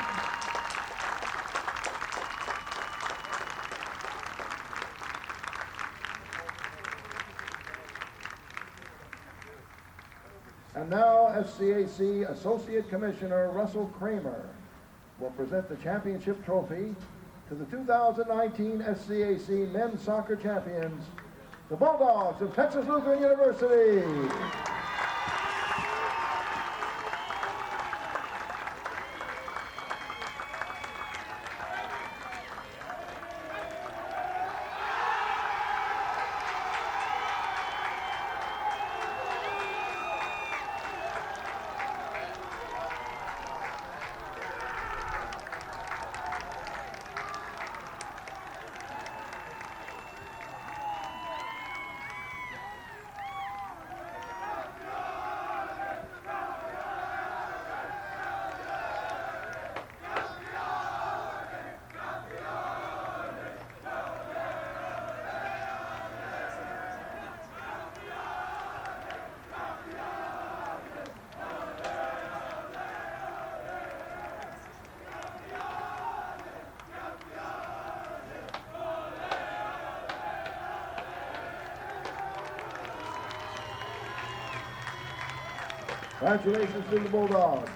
And now, SCAC Associate Commissioner Russell Kramer will present the championship trophy to the 2019 SCAC Men's Soccer Champions, the Bulldogs of Texas Lutheran University. Congratulations to the Bulldogs.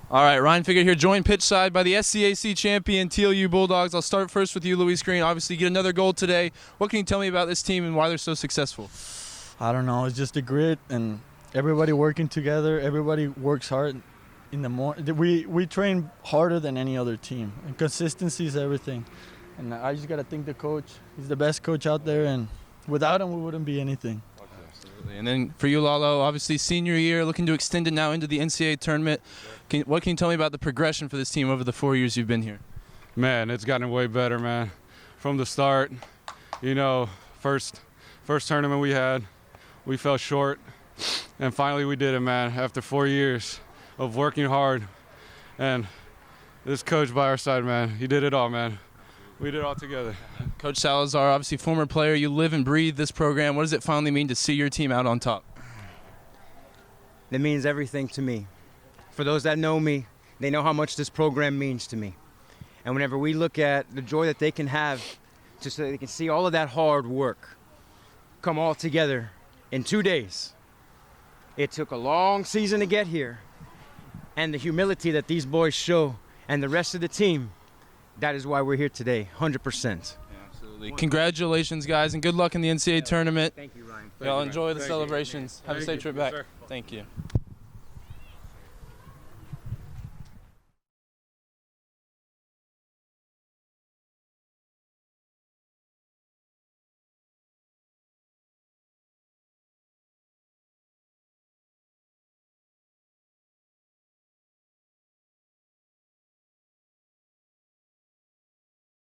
All right, Ryan Figure here, joined pitch side by the SCAC champion TLU Bulldogs. I'll start first with you, Luis Green. Obviously, you get another goal today. What can you tell me about this team and why they're so successful? I don't know. It's just the grit and everybody working together. Everybody works hard in the morning. We train harder than any other team, and consistency is everything. And I just got to thank the coach. He's the best coach out there, and without him, we wouldn't be anything. Absolutely. And then for you, Lalo, obviously senior year, looking to extend it now into the NCAA tournament. What can you tell me about the progression for this team over the 4 years you've been here? Man, it's gotten way better, man. From the start, you know, first tournament we had, we fell short, and finally we did it, man. After 4 years of working hard, and this coach by our side, man, he did it all, man. We did it all together. Coach Salazar, obviously former player, you live and breathe this program. What does it finally mean to see your team out on top? It means everything to me. For those that know me, they know how much this program means to me. And whenever we look at the joy that they can have, just so they can see all of that hard work come all together in 2 days. It took a long season to get here, and the humility that these boys show and the rest of the team, that is why we're here today, 100%. Absolutely. Congratulations, guys, and good luck in the NCAA tournament. Thank you, Ryan. Y'all enjoy the celebrations. Have a safe trip back. Thank you.